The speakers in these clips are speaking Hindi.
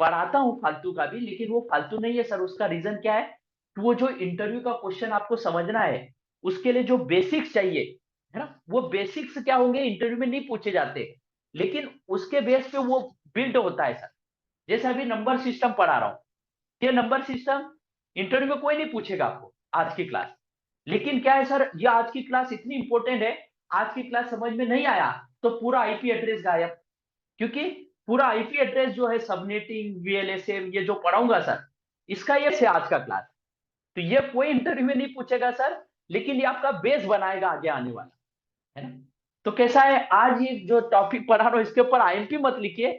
पढ़ाता हूँ फालतू का भी, लेकिन वो फालतू नहीं है सर। उसका रीजन क्या है कि वो जो इंटरव्यू का क्वेश्चन आपको समझना है, उसके लिए जो बेसिक्स चाहिए है ना, वो बेसिक्स क्या होंगे इंटरव्यू में नहीं पूछे जाते, लेकिन उसके बेस पे वो बिल्ड होता है सर। जैसे अभी नंबर सिस्टम पढ़ा रहा हूँ, ये नंबर सिस्टम इंटरव्यू में कोई नहीं पूछेगा आपको आज की क्लास। लेकिन क्या है सर, ये आज की क्लास इतनी इंपॉर्टेंट है, आज की क्लास समझ में नहीं आया तो पूरा आईपी एड्रेस गायब। क्योंकि पूरा आईपी एड्रेस जो है, सबनेटिंग, वीएलएसए, ये जो पढ़ाऊंगा सर, इसका ये से आज का क्लास। तो ये कोई इंटरव्यू में नहीं पूछेगा सर, लेकिन ये आपका बेस बनाएगा आगे आने वाला, है ना। तो कैसा है, आज ये जो टॉपिक पढ़ा रहा हूं इसके ऊपर आईएमपी मत लिखिए,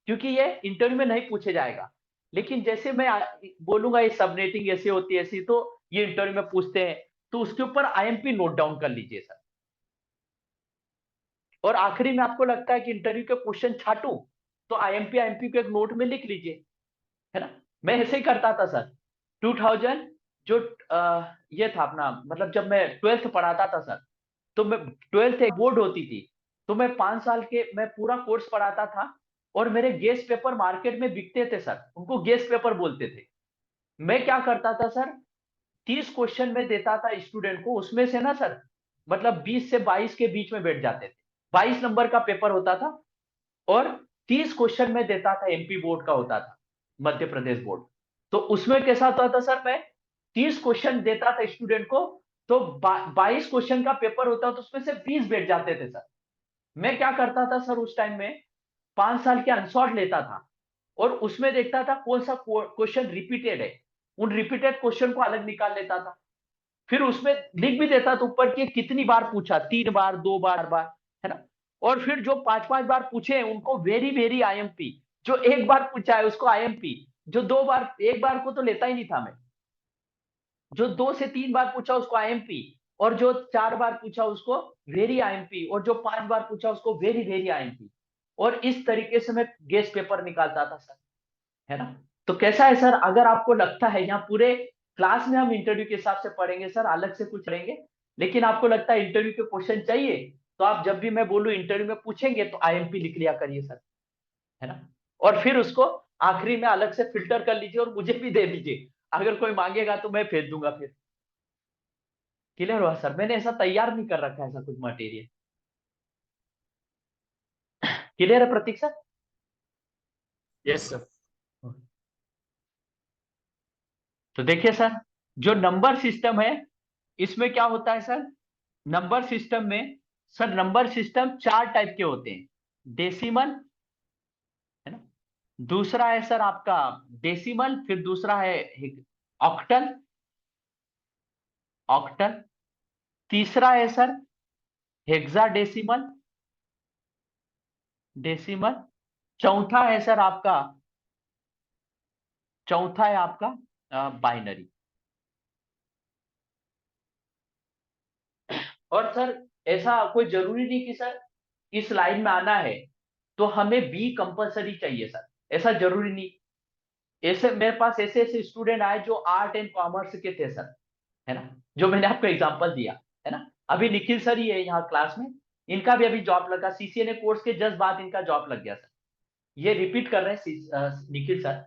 क्योंकि ये इंटरव्यू में नहीं पूछे जाएगा। लेकिन जैसे मैं बोलूंगा ये सबनेटिंग ऐसी होती है, ऐसी, तो ये इंटरव्यू में पूछते हैं, तो उसके ऊपर आईएमपी नोट डाउन कर लीजिए सर। और आखिरी में आपको लगता है कि इंटरव्यू के क्वेश्चन छाटू, तो आईएमपी आईएमपी को एक नोट में लिख लीजिए, है ना। मैं ऐसे ही करता था सर। 2000 जो ये था अपना, मतलब जब मैं 12th पढ़ाता था सर, तो मैं 12th एक बोर्ड होती थी, तो मैं 5 साल के मैं पूरा कोर्स पढ़ाता था। और मेरे गेस्ट पेपर मार्केट में बिकते थे सर, उनको गेस्ट पेपर बोलते थे। मैं क्या करता था सर, 30 क्वेश्चन में देता था स्टूडेंट को, उसमें से ना सर, मतलब 20 से 22 के बीच में बैठ जाते थे। 22 नंबर का पेपर होता था, और 30 क्वेश्चन में देता था, एमपी बोर्ड का होता था, मध्य प्रदेश बोर्ड। तो उसमें कैसा होता था सर, मैं 30 क्वेश्चन देता था स्टूडेंट को, तो 22 क्वेश्चन का पेपर होता, तो उसमें से 20 बैठ जाते थे सर। मैं क्या करता था सर उस टाइम में, 5 साल के अनसॉर्ट लेता था, और उसमें देखता था कौन सा क्वेश्चन रिपीटेड है, उन रिपीटेड क्वेश्चन को अलग निकाल लेता था। फिर उसमें लिख भी देता था ऊपर कि कितनी बार पूछा, 3 बार, 2 बार, है ना। और फिर जो 5 5 बार पूछे हैं, उनको वेरी वेरी आईएमपी। जो एक बार पूछा है उसको आईएमपी, जो 2 बार, एक बार को तो लेता ही नहीं था मैं, जो 2 से 3 बार पूछा उसको आईएमपी, और जो 4 बार पूछा उसको वेरी आईएमपी, और जो 5 बार पूछा उसको वेरी वेरी आईएमपी। और इस तरीके से मैं गेस्ट पेपर निकालता था सर, है ना। तो कैसा है सर, अगर आपको लगता है यहाँ पूरे क्लास में हम इंटरव्यू के हिसाब से पढ़ेंगे सर, अलग से कुछ पढ़ेंगे, लेकिन आपको लगता है इंटरव्यू के क्वेश्चन चाहिए, तो आप जब भी मैं बोलूं इंटरव्यू में पूछेंगे तो आईएमपी लिख लिया करिए सर, है ना। और फिर उसको आखिरी में अलग से फिल्टर कर लीजिए और मुझे भी दे दीजिए, अगर कोई मांगेगा तो मैं भेज दूंगा फिर। क्लियर हुआ सर, मैंने ऐसा तैयार नहीं कर रखा है ऐसा कुछ मटेरियल। क्लियर है प्रतीक सर। Yes sir. तो देखिए सर, जो नंबर सिस्टम है, इसमें क्या होता है सर, नंबर सिस्टम में, सर नंबर सिस्टम 4 टाइप के होते हैं। डेसिमल, है ना, दूसरा है सर आपका डेसिमल, फिर दूसरा है ऑक्टल, ऑक्टल, तीसरा है सर हेक्साडेसिमल, डेसिमल, चौथा है सर आपका, चौथा है आपका बाइनरी। और सर ऐसा कोई जरूरी नहीं कि सर इस लाइन में आना है तो हमें बी कंपलसरी चाहिए सर, ऐसा जरूरी नहीं। ऐसे मेरे पास ऐसे ऐसे स्टूडेंट आए जो आर्ट एंड कॉमर्स के थे सर, है ना, जो मैंने आपको एग्जांपल दिया, है ना। अभी निखिल सर ही है यहाँ क्लास में, इनका भी अभी जॉब लगा, सीसीएनए कोर्स के जस्ट बाद इनका जॉब लग गया सर। ये रिपीट कर रहे हैं निखिल सर।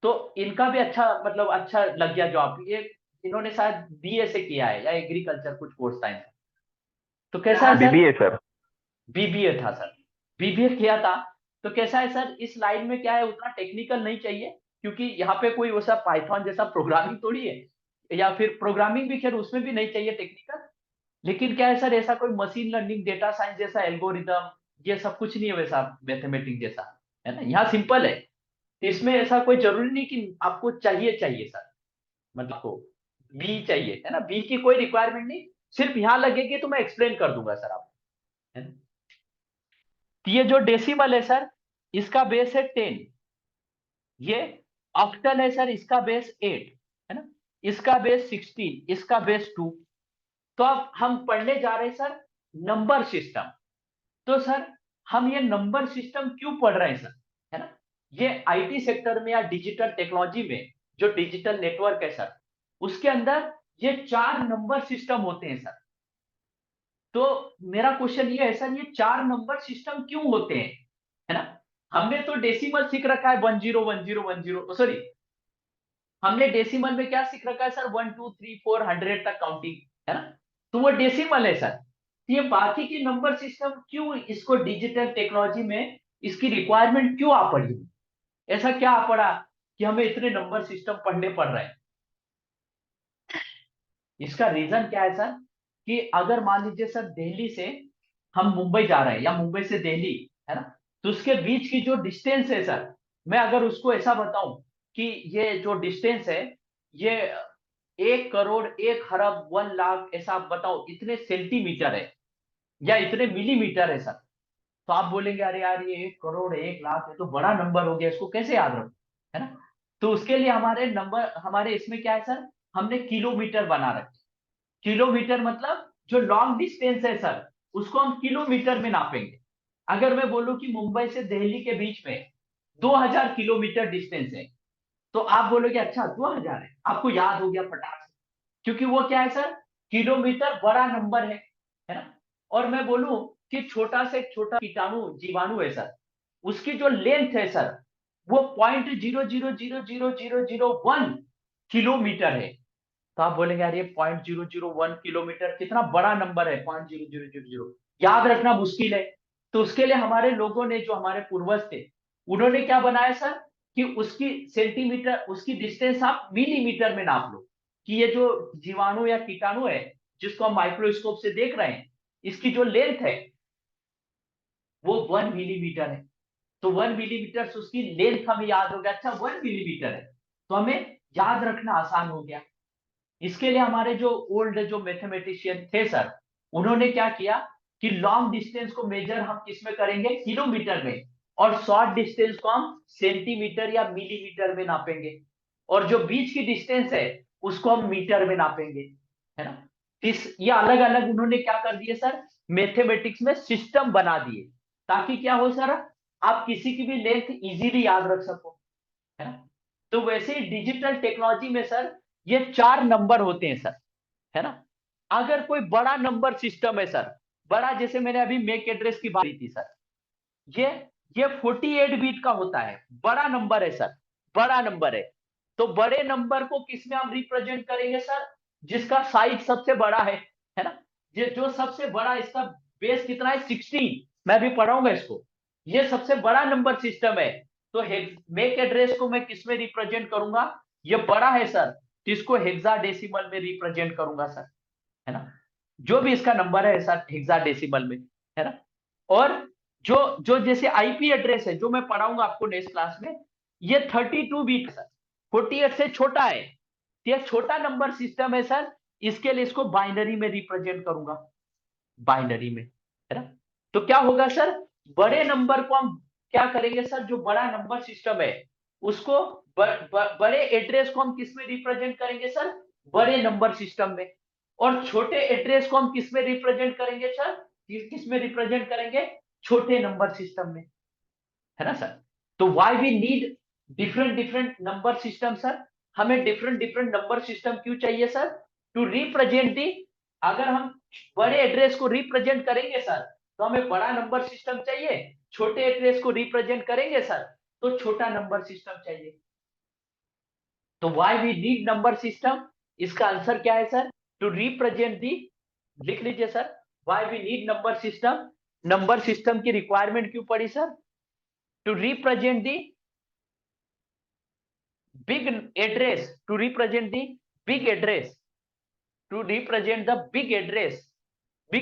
तो इनका भी अच्छा, मतलब अच्छा लग गया जॉब। ये इन्होंने शायद बीए से किया है या एग्रीकल्चर कुछ कोर्स था इनका। तो कैसा है सर, बीबीए सर। बीबीए था सर, बीबीए किया था। तो कैसा है सर, इस लाइन में क्या है, उतना टेक्निकल नहीं चाहिए, क्योंकि यहाँ पे कोई वैसा पाइथन जैसा प्रोग्रामिंग थोड़ी है, या फिर प्रोग्रामिंग भी खैर उसमें भी नहीं चाहिए टेक्निकल। लेकिन क्या है सर, ऐसा कोई मशीन लर्निंग, डेटा साइंस जैसा एल्गोरिदम, ये सब कुछ नहीं है वैसा मैथमेटिक्स जैसा, है ना। यहाँ सिंपल है, इसमें ऐसा कोई जरूरी नहीं कि आपको चाहिए चाहिए सर, मतलब को बी चाहिए, है ना, बी की कोई रिक्वायरमेंट नहीं। सिर्फ यहाँ लगेगी तो मैं एक्सप्लेन कर दूंगा सर आपको, है ना। तो ये जो डेसिमल है सर, इसका बेस है 10। ये ऑक्टल है सर, इसका बेस 8, है ना, इसका बेस 16, इसका बेस 2। तो अब हम पढ़ने जा रहे हैं सर नंबर सिस्टम। तो सर हम ये नंबर सिस्टम क्यों पढ़ रहे हैं सर, है ना। ये आईटी सेक्टर में या डिजिटल टेक्नोलॉजी में जो डिजिटल नेटवर्क है सर, उसके अंदर ये 4 नंबर सिस्टम होते हैं सर। तो मेरा क्वेश्चन ये है सर, ये 4 नंबर सिस्टम क्यों होते हैं, है ना। हमने तो डेसिमल सीख रखा है 10 10 10, सॉरी, हमने डेसिमल में क्या सीख रखा है सर, 1 2 3 4 100 तक काउंटिंग, है ना। तो वो डेसिमल है सर। तो ये बाकी के नंबर सिस्टम क्यों इसको डिजिटल टेक्नोलॉजी में इसकी रिक्वायरमेंट क्यों आ पड़ी, ऐसा क्या आ पड़ा कि हमें इतने नंबर सिस्टम पढ़ने पड़ रहे हैं। इसका रीजन क्या है सर, कि अगर मान लीजिए सर दिल्ली से हम मुंबई जा रहे हैं या मुंबई से दिल्ली, है ना, तो उसके बीच की जो डिस्टेंस है सर, मैं अगर उसको ऐसा बताऊं कि ये जो डिस्टेंस है, ये 1 करोड़ 1 अरब 1 लाख, ऐसा आप बताओ इतने सेंटीमीटर है या इतने मिलीमीटर है सर। तो आप बोलेंगे अरे यार ये 1 करोड़ 1 लाख है तो बड़ा नंबर हो गया, इसको कैसे याद रखो, है ना। तो उसके लिए हमारे नंबर, हमारे इसमें क्या है सर, हमने किलोमीटर बना रखे। किलोमीटर मतलब जो लॉन्ग डिस्टेंस है सर, उसको हम किलोमीटर में नापेंगे। अगर मैं बोलूं कि मुंबई से दिल्ली के बीच में 2000 किलोमीटर डिस्टेंस है, तो आप बोलोगे अच्छा 2000 है, आपको याद हो गया फटाक से, क्योंकि वो क्या है सर, किलोमीटर बड़ा नंबर है ना। और मैं बोलूं कि छोटा से छोटा कीटाणु जीवाणु है सर, उसकी जो लेंथ है सर, वो 0.00000001 किलोमीटर है। तो आप बोलेंगे यार ये 0.001 किलोमीटर कितना बड़ा नंबर है, 0.0000, याद रखना मुश्किल है। तो उसके लिए हमारे लोगों ने, जो हमारे पूर्वज थे, उन्होंने क्या बनाया सर, कि उसकी सेंटीमीटर, उसकी डिस्टेंस आप मिलीमीटर में नाप लो, कि ये जो जीवाणु या कीटाणु है जिसको हम माइक्रोस्कोप से देख रहे हैं, इसकी जो लेंथ है वो 1 मिलीमीटर है। तो 1 मिलीमीटर से उसकी लेंथ हमें याद हो गया, अच्छा 1 मिलीमीटर है, तो हमें याद रखना आसान हो गया। इसके लिए हमारे जो ओल्ड जो मैथमेटिशियन थे सर, उन्होंने क्या किया कि लॉन्ग डिस्टेंस को मेजर हम किस में करेंगे, किलोमीटर में, और शॉर्ट डिस्टेंस को हम सेंटीमीटर या मिलीमीटर में नापेंगे, और जो बीच की डिस्टेंस है उसको हम मीटर में नापेंगे, है ना। इस ये अलग अलग उन्होंने क्या कर दिए सर, मैथमेटिक्स में सिस्टम बना दिए, ताकि क्या हो सर, आप किसी की भी लेंथ इजीली याद रख सको, है ना। तो वैसे ही डिजिटल टेक्नोलॉजी में सर ये 4 नंबर होते हैं सर, है ना। अगर कोई बड़ा नंबर सिस्टम है सर, बड़ा, जैसे मैंने अभी मैक एड्रेस की बात की थी सर, ये ये 48 बिट का होता है, बड़ा नंबर है सर, बड़ा नंबर है। तो बड़े नंबर को किस में हम रिप्रेजेंट करेंगे सर, जिसका साइज सबसे बड़ा है ना। ये जो सबसे बड़ा, इसका बेस कितना है, 16, मैं भी पढ़ाऊंगा इसको। ये सबसे बड़ा नंबर सिस्टम है। तो मेक एड्रेस को मैं किस में रिप्रेजेंट करूंगा, ये बड़ा है सर, तो इसको हेक्साडेसिमल में रिप्रेजेंट करूंगा सर, है ना। जो भी इसका नंबर है सर हेक्साडेसिमल में, है ना। और जो जो जैसे आईपी एड्रेस है, जो मैं पढ़ाऊंगा आपको नेक्स्ट क्लास में, ये 32 बिट सर, 48 से छोटा है, तो ये छोटा नंबर सिस्टम है सर। इसके लिए इसको बाइनरी में रिप्रेजेंट करूंगा, बाइनरी में, है ना। तो क्या होगा सर, बड़े नंबर को हम क्या करेंगे सर, जो बड़ा नंबर सिस्टम है उसको बड़े एड्रेस को हम किस में रिप्रेजेंट करेंगे सर, बड़े नंबर सिस्टम में। और छोटे एड्रेस को हम किस में रिप्रेजेंट करेंगे सर, किस में रिप्रेजेंट करेंगे, छोटे नंबर सिस्टम में, है ना सर। तो why we need different different number system sir, हमें डिफरेंट डिफरेंट नंबर सिस्टम क्यों चाहिए सर, टू रिप्रेजेंट दी, अगर हम बड़े एड्रेस को रिप्रेजेंट करेंगे सर, तो हमें बड़ा नंबर सिस्टम चाहिए, छोटे एड्रेस को रिप्रेजेंट करेंगे सर, तो छोटा नंबर सिस्टम चाहिए। तो why we need number system, इसका आंसर क्या है सर, टू रिप्रेजेंट दी, लिख लीजिए sir, why we need number system, number system की रिक्वायरमेंट क्यों पड़ी sir, to represent the big address, to represent the big address, to represent the big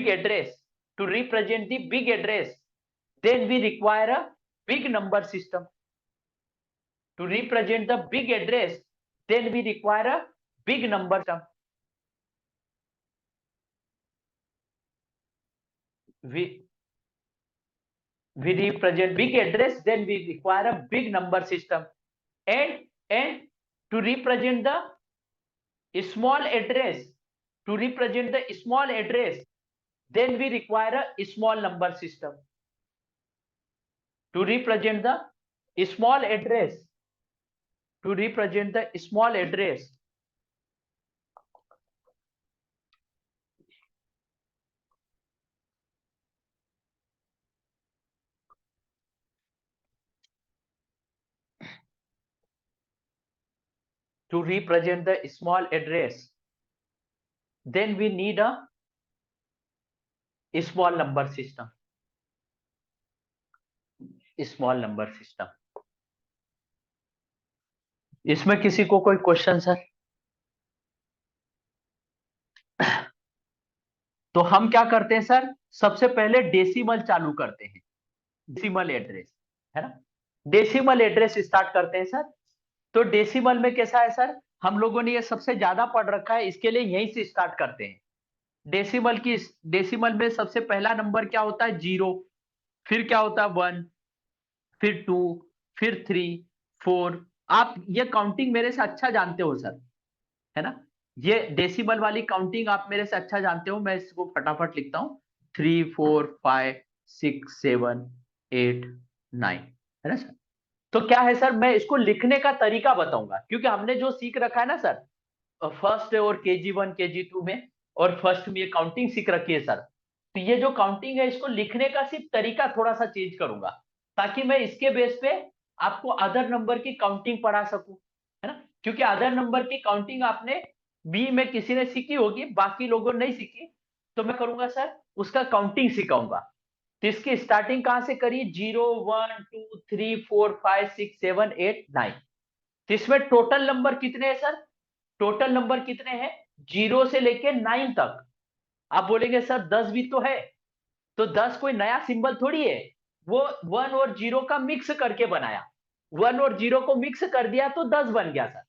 address, to represent the big address, then we require a big number system. To represent the big address, then we require a big number system. We represent big address, then we require a big number system. And to represent the small address, to represent the small address, then we require a small number system. To represent the small address, to represent the small address, to represent the small address, then we need a small number system. Small number system. इसमें किसी को कोई क्वेश्चन सर? तो हम क्या करते हैं सर, सबसे पहले डेसिमल चालू करते हैं, डेसिमल एड्रेस, है ना, डेसिमल एड्रेस स्टार्ट करते हैं सर। तो डेसिमल में कैसा है सर, हम लोगों ने ये सबसे ज्यादा पढ़ रखा है, इसके लिए यहीं से स्टार्ट करते हैं। डेसिमल में सबसे पहला नंबर क्या होता है, 0, फिर क्या होता है 1, फिर 2, फिर 3, 4। आप ये काउंटिंग मेरे से अच्छा जानते हो सर, है ना, ये डेसिमल वाली काउंटिंग आप मेरे से अच्छा जानते हो। मैं इसको फटाफट लिखता हूँ, 3, 4, 5, 6, 7, 8, 9, है ना सर। तो क्या है सर, मैं इसको लिखने का तरीका बताऊंगा, क्योंकि हमने जो सीख रखा है ना सर, फर्स्ट और KG1 KG2 में और फर्स्ट में ये काउंटिंग सीख रखी है सर। तो ये जो काउंटिंग है, इसको लिखने का सिर्फ तरीका थोड़ा सा चेंज करूंगा, ताकि मैं इसके बेस पे आपको अदर नंबर की काउंटिंग पढ़ा सकूं, है ना, क्योंकि अदर नंबर की काउंटिंग आपने बी में किसी ने सीखी होगी, बाकी लोगों ने नहीं सीखी। तो मैं करूंगा सर, उसका काउंटिंग सिखाऊंगा। तो इसकी स्टार्टिंग कहां से करिए, 0, 1, 2, 3, 4, 5, 6, 7, 8, 9। तो इसमें टोटल नंबर कितने हैं सर, टोटल नंबर कितने हैं, 0 से लेके 9 तक। आप बोलेंगे सर 10 भी तो है, तो 10 कोई नया सिंबल थोड़ी है, वो 1 और 0 का मिक्स करके बनाया, 1 और 0 को मिक्स कर दिया तो 10 बन गया सर।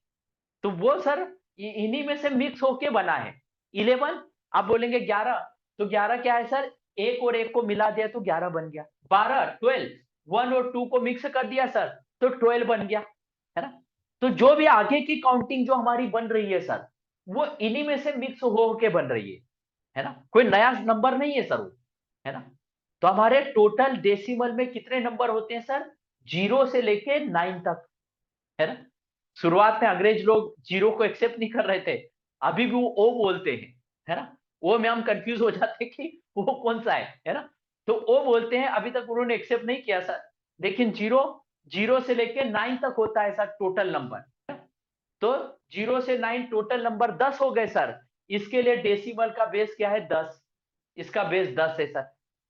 तो वो सर इन्हीं में से मिक्स होके बना है। 11, आप बोलेंगे 11, तो 11 क्या है सर, एक और एक को मिला दिया तो 11 बन गया। 12, 12, 1 और 2 को मिक्स कर दिया सर, तो 12 बन गया, है ना। तो जो भी आगे की काउंटिंग जो हमारी बन रही है सर, वो इन्हीं में से मिक्स हो के बन रही है ना, कोई नया नंबर नहीं है सर वो, है ना। तो हमारे टोटल डेसिमल में कितने नंबर होते हैं सर, 0 से लेके 9 तक, है ना। शुरुआत में अंग्रेज लोग 0 को एक्सेप्ट नहीं कर रहे थे, अभी भी वो ओ बोलते हैं, है ना। वो में हम कंफ्यूज हो जाते हैं कि वो कौन सा है ना। तो ओ बोलते हैं, अभी तक उन्होंने एक्सेप्ट नहीं किया सर। लेकिन 0, 0 से लेके 9 तक होता है सर टोटल नंबर। तो 0 से 9 टोटल नंबर 10 हो गए सर। इसके लिए डेसिमल का बेस क्या है, 10। इसका बेस 10 है सर,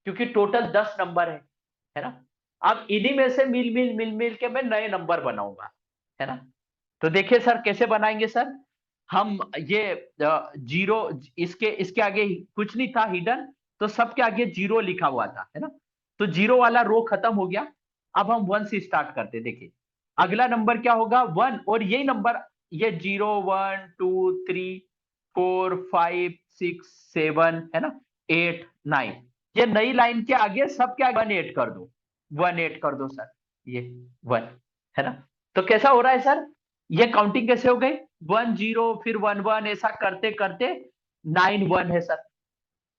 क्योंकि टोटल 10 नंबर है ना। अब इन्हीं में से मिल मिल के मैं नए नंबर बनाऊंगा, है ना। तो देखिए सर कैसे बनाएंगे सर, हम ये 0, इसके इसके आगे कुछ नहीं था हिडन, तो सबके आगे 0 लिखा हुआ था, है ना। तो 0 वाला रो खत्म हो गया। अब हम 1 से स्टार्ट करते हैं। देखिए अगला नंबर क्या होगा, 1, और यही नंबर, ये 0, 1, 2, 3, 4, 5, 6, 7, है ना, 8, 9। ये नई लाइन के आगे सब क्या 1 ऐड कर दो, 1 ऐड कर दो सर, ये 1, है ना। तो कैसा हो रहा है सर, ये काउंटिंग कैसे हो गई, 1 0 फिर 1 1, ऐसा करते करते 9 1 है सर।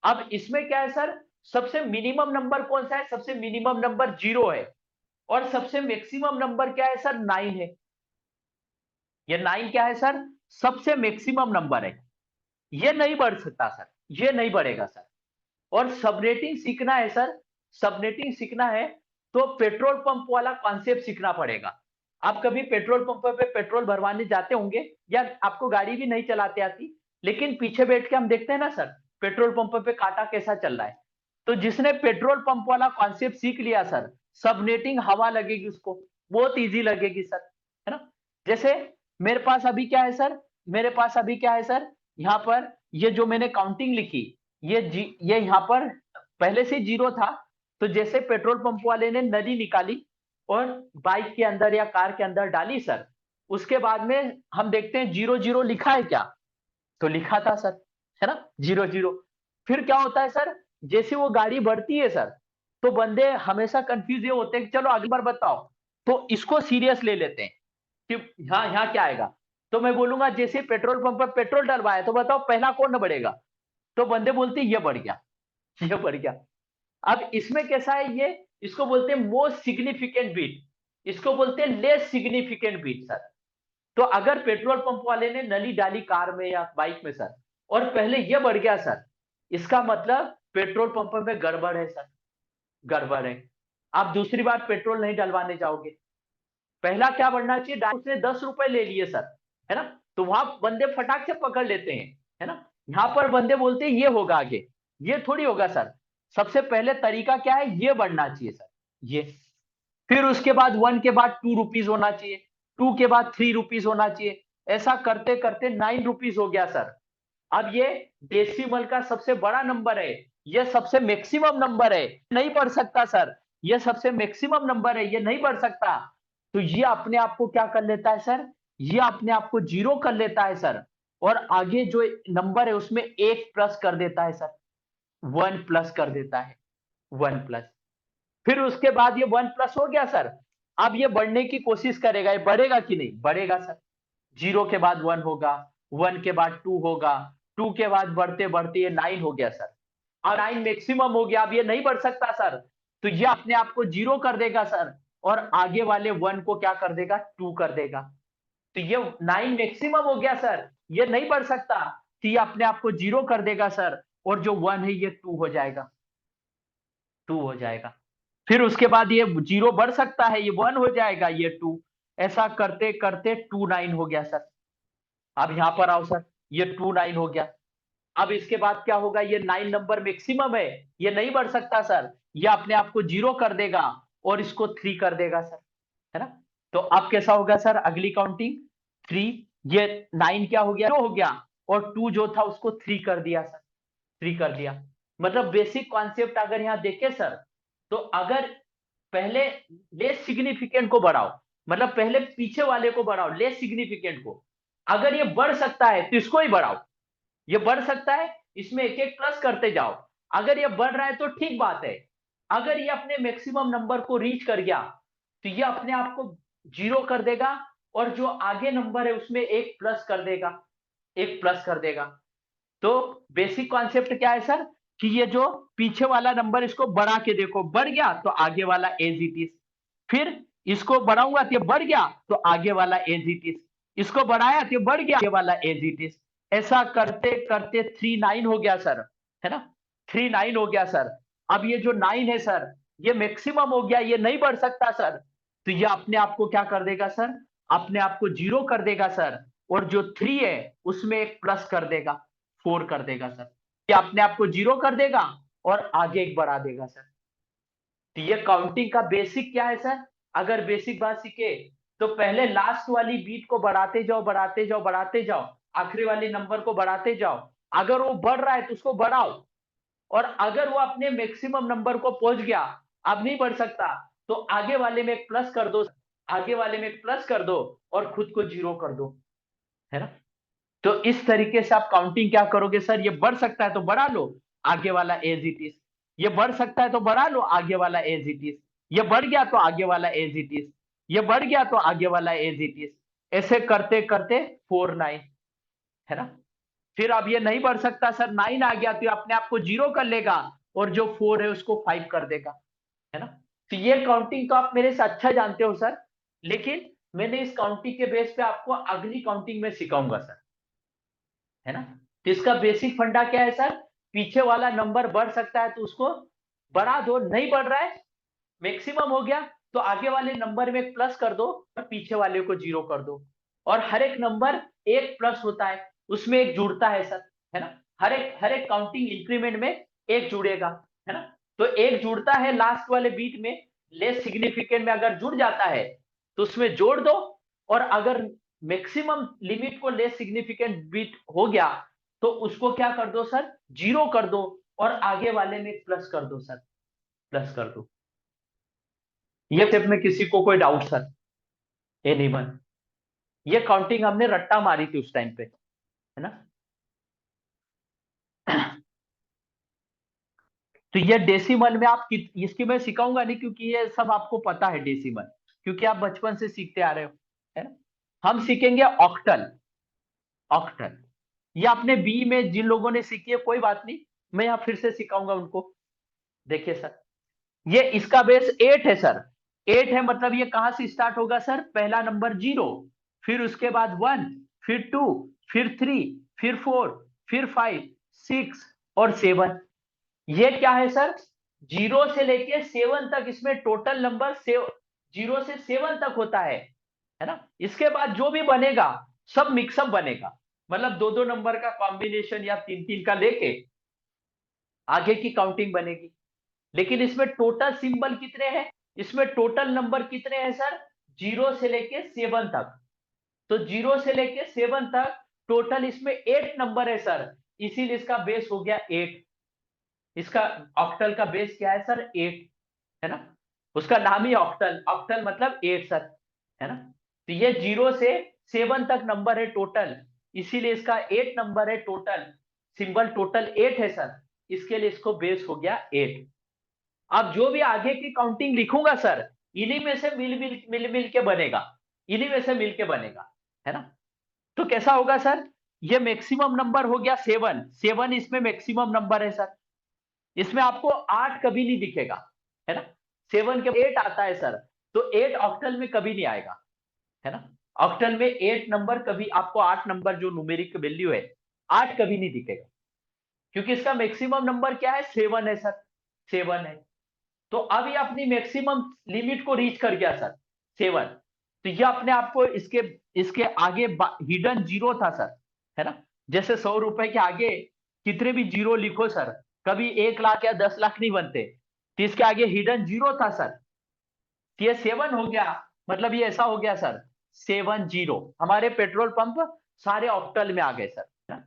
अब इसमें क्या है सर, सबसे मिनिमम नंबर कौन सा है, सबसे मिनिमम नंबर 0 है, और सबसे मैक्सिमम नंबर क्या है सर, 9 है। ये 9 क्या है सर, सबसे मैक्सिमम नंबर है, ये नहीं बढ़ सकता सर, ये नहीं बढ़ेगा सर। और सबनेटिंग सीखना है सर, सबनेटिंग सीखना है तो पेट्रोल पंप वाला कॉन्सेप्ट सीखना पड़ेगा। आप कभी पेट्रोल पंप पे पेट्रोल भरवाने जाते होंगे, या आपको गाड़ी भी नहीं चलाते आती, लेकिन पीछे बैठ के हम देखते हैं ना सर, पेट्रोल पंप पे कांटा कैसा चल रहा है। तो जिसने पेट्रोल पंप वाला कॉन्सेप्ट सीख लिया सर, सबनेटिंग हवा लगेगी उसको, बहुत इजी लगेगी सर, है ना। जैसे मेरे पास अभी क्या है सर, मेरे पास अभी क्या है सर, यहाँ पर ये जो मैंने काउंटिंग लिखी, ये यहाँ पर पहले से 0 था। तो जैसे पेट्रोल पंप वाले ने नली निकाली और बाइक के अंदर या कार के अंदर डाली सर, उसके बाद में हम देखते हैं 0 0 लिखा है क्या, तो लिखा था सर, है ना, 0 0। फिर क्या होता है सर, जैसे वो गाड़ी बढ़ती है सर, तो बंदे हमेशा कंफ्यूज ये होते हैं कि चलो अगली बार बताओ, तो इसको सीरियस ले लेते हैं कि हाँ यहाँ क्या आएगा। तो मैं बोलूंगा जैसे पेट्रोल पंप पर पेट्रोल डलवाया, तो बताओ पहला कौन बढ़ेगा, तो बंदे बोलते ये बढ़ गया, ये बढ़ गया। अब इसमें कैसा है, ये इसको बोलते हैं मोस्ट सिग्निफिकेंट बीट, इसको बोलते हैं लेस सिग्निफिकेंट बीट सर। तो अगर पेट्रोल पंप वाले ने नली डाली कार में या बाइक में सर, और पहले ये बढ़ गया सर, इसका मतलब पेट्रोल पंप में गड़बड़ है सर, गड़बड़ है। आप दूसरी बार पेट्रोल नहीं डलवाने जाओगे। पहला क्या बढ़ना चाहिए, उसने 10 रुपए ले लिए सर, है ना, तो वहां बंदे फटाक से पकड़ लेते हैं, है ना। यहाँ पर बंदे बोलते हैं ये होगा आगे, ये थोड़ी होगा सर। सबसे पहले तरीका क्या है, ये बढ़ना चाहिए सर, ये। फिर उसके बाद 1 के बाद 2 रुपीज होना चाहिए, 2 के बाद 3 रुपीज होना चाहिए, ऐसा करते करते 9 रुपीज हो गया सर। अब ये डेसिमल का सबसे बड़ा नंबर है, ये सबसे मैक्सिमम नंबर है, नहीं बढ़ सकता सर। ये सबसे मैक्सिमम नंबर है, ये नहीं बढ़ सकता। तो ये अपने आप को क्या कर लेता है सर, ये अपने आप को 0 कर लेता है सर। और आगे जो नंबर है उसमें 1 प्लस कर देता है सर, 1 प्लस कर देता है, 1 प्लस। फिर उसके बाद ये 1 प्लस हो गया सर। अब ये बढ़ने की कोशिश करेगा, ये बढ़ेगा कि नहीं, बढ़ेगा सर। 0 के बाद 1 होगा, 1 के बाद 2 होगा, 2 के बाद बढ़ते बढ़ते ये 9 हो गया सर। और 9 मैक्सिमम हो गया, अब ये नहीं बढ़ सकता सर। तो ये अपने आप को 0 कर देगा सर, और आगे वाले 1 को क्या कर देगा, 2 कर देगा। तो ये 9 मैक्सिमम हो गया सर, ये नहीं बढ़ सकता। तो ये अपने आप को 0 कर देगा सर, और जो 1 है ये 2 हो जाएगा, 2 हो जाएगा। फिर उसके बाद ये 0 बढ़ सकता है, ये 1 हो जाएगा, ये 2। ऐसा करते करते 2 9 हो गया सर। अब यहां पर आओ सर, ये 2 9 हो गया। अब इसके बाद क्या होगा, ये 9 नंबर मैक्सिमम है, ये नहीं बढ़ सकता सर। ये अपने आप को 0 कर देगा, और इसको 3 कर देगा सर, है ना। तो अब कैसा होगा सर, अगली काउंटिंग 3, ये 9 क्या हो गया, 2 हो गया, और 2 जो था उसको 3 कर दिया सर, 3 कर दिया। मतलब बेसिक कॉन्सेप्ट अगर यहां देखें सर, तो अगर पहले लेस सिग्निफिकेंट को बढ़ाओ, मतलब पहले पीछे वाले को बढ़ाओ, लेस सिग्निफिकेंट को। अगर ये बढ़ सकता है तो इसको ही बढ़ाओ, ये बढ़ सकता है, इसमें एक एक प्लस करते जाओ। अगर ये बढ़ रहा है तो ठीक बात है। अगर ये अपने मैक्सिमम नंबर को रीच कर गया, तो ये अपने आप को 0 कर देगा, और जो आगे नंबर है उसमें एक प्लस कर देगा, एक प्लस कर देगा। तो बेसिक कॉन्सेप्ट क्या है सर, कि ये जो पीछे वाला नंबर इसको बढ़ा के देखो, बढ़ गया तो आगे वाला एज इट इज। फिर इसको बढ़ाऊंगा तो ये बढ़ गया, तो आगे वाला एज इट इज। इसको बढ़ाया तो ये बढ़ गया, आगे वाला एज इट इज। ऐसा करते करते 3 9 हो गया सर, है ना। 3 9 हो गया सर। अब ये जो 9 है सर, ये मैक्सिमम हो गया, ये नहीं बढ़ सकता सर। तो ये अपने आप को क्या कर देगा सर, अपने आप को 0 कर देगा सर। और जो 3 है उसमें एक प्लस कर देगा, 4 कर देगा सर। ये अपने आप को 0 कर देगा, और आगे एक बढ़ा देगा सर। तो ये काउंटिंग का बेसिक क्या है सर, अगर बेसिक बात सीखे, तो पहले लास्ट वाली बीट को बढ़ाते जाओ, बढ़ाते जाओ, बढ़ाते जाओ, आखिरी वाले नंबर को बढ़ाते जाओ। अगर वो बढ़ रहा है तो उसको बढ़ाओ, और अगर वो अपने मैक्सिमम नंबर को पहुंच गया, अब नहीं बढ़ सकता, तो आगे वाले में एक प्लस कर दो, आगे वाले में एक प्लस कर दो, और खुद को 0 कर दो, है ना। तो इस तरीके से आप काउंटिंग क्या करोगे सर, ये बढ़ सकता है तो बढ़ा लो, आगे वाला एज इट इज। ये बढ़ सकता है तो बढ़ा लो, आगे वाला एज इट इज। ये बढ़ गया तो आगे वाला एज इट इज। ये बढ़ गया तो आगे वाला एज इट इज। ऐसे करते करते 4 9, है ना। फिर अब ये नहीं बढ़ सकता सर, 9 आ गया तो ये अपने आप को 0 कर लेगा, और जो 4 है उसको 5 कर देगा, है ना। तो ये काउंटिंग तो आप मेरे से अच्छा जानते हो सर, लेकिन मैंने इस काउंटिंग के बेस पे आपको अगली काउंटिंग में सिखाऊंगा सर, है ना। तो इसका बेसिक फंडा क्या है सर, पीछे वाला नंबर बढ़ सकता है तो उसको बढ़ा दो, नहीं बढ़ रहा है, मैक्सिमम हो गया, तो आगे वाले नंबर में एक प्लस कर दो, और पीछे वाले को 0 कर दो। और हर एक नंबर एक प्लस होता है, उसमें एक जुड़ता है सर, है ना। हर एक काउंटिंग इंक्रीमेंट में एक जुड़ेगा, है ना। तो एक जुड़ता है लास्ट वाले बीट में, लेस सिग्निफिकेंट में अगर जुड़ जाता है तो उसमें जोड़ दो। और अगर मैक्सिमम लिमिट को लेस सिग्निफिकेंट बीट हो गया, तो उसको क्या कर दो सर, 0 कर दो, और आगे वाले में प्लस कर दो सर, प्लस कर दो। ये स्टेप में किसी को कोई डाउट सर, एनीवन। ये काउंटिंग हमने रट्टा मारी थी उस टाइम पे, है ना। तो ये डेसिमल में आप इसकी मैं सिखाऊंगा नहीं, क्योंकि ये सब आपको पता है डेसिमल, क्योंकि आप बचपन से सीखते आ रहे हो, है ना। हम सीखेंगे ऑक्टल, ऑक्टल। ये अपने बी में जिन लोगों ने सीखी है कोई बात नहीं, मैं यहाँ फिर से सिखाऊंगा उनको। देखिए सर, ये इसका बेस 8 है सर, 8 है, मतलब ये कहां से स्टार्ट होगा सर, पहला नंबर 0, फिर उसके बाद 1, फिर 2, फिर 3, फिर 4, फिर 5, 6 और 7। ये क्या है सर, 0 से लेके 7 तक, इसमें टोटल नंबर 0 से 7 तक होता है ना। इसके बाद जो भी बनेगा सब मिक्सअप बनेगा, मतलब 2-2 नंबर का कॉम्बिनेशन या 3-3 का लेके आगे की काउंटिंग बनेगी। लेकिन इसमें टोटल सिंबल कितने हैं, इसमें टोटल नंबर कितने हैं सर, 0 से लेके 7 तक। तो 0 से लेके 7 तक टोटल इसमें 8 नंबर है सर, इसीलिए इसका बेस हो गया 8। इसका ऑक्टल का बेस क्या है सर, 8 है ना, उसका नाम ही ऑक्टल, ऑक्टल मतलब 8 सर, है ना। तो ये 0 से 7 तक नंबर है टोटल, इसीलिए इसका 8 नंबर है टोटल, सिंबल टोटल 8 है सर, इसके लिए इसको बेस हो गया 8। अब जो भी आगे की काउंटिंग लिखूंगा सर, इन्हीं में से मिल के बनेगा, इन्हीं में से मिल के बनेगा, है ना। तो कैसा होगा सर, ये मैक्सिमम नंबर हो गया 7, 7 इसमें मैक्सिमम नंबर है सर, इसमें आपको 8 कभी नहीं दिखेगा, है ना। 7 के 8 आता है सर, तो 8 ऑक्टल में कभी नहीं आएगा, है ना। ऑक्टल में 8 नंबर कभी आपको 8 नंबर जो न्यूमेरिक वैल्यू है 8 कभी नहीं दिखेगा, क्योंकि इसका मैक्सिमम नंबर क्या है, 7 है सर, 7 है। तो अब ये अपनी मैक्सिमम लिमिट को रीच कर गया सर, 7। तो ये अपने आप को इसके इसके आगे हिडन जीरो था सर, है ना। जैसे 100 रुपए के आगे कितने भी जीरो लिखो सर, कभी 1 लाख या 10 लाख नहीं बनते, तो इसके आगे हिडन जीरो था सर, तो ये 7 हो गया, मतलब ये ऐसा हो गया सर 7-0, हमारे पेट्रोल पंप सारे ऑक्टल में आ गए सर, है ना?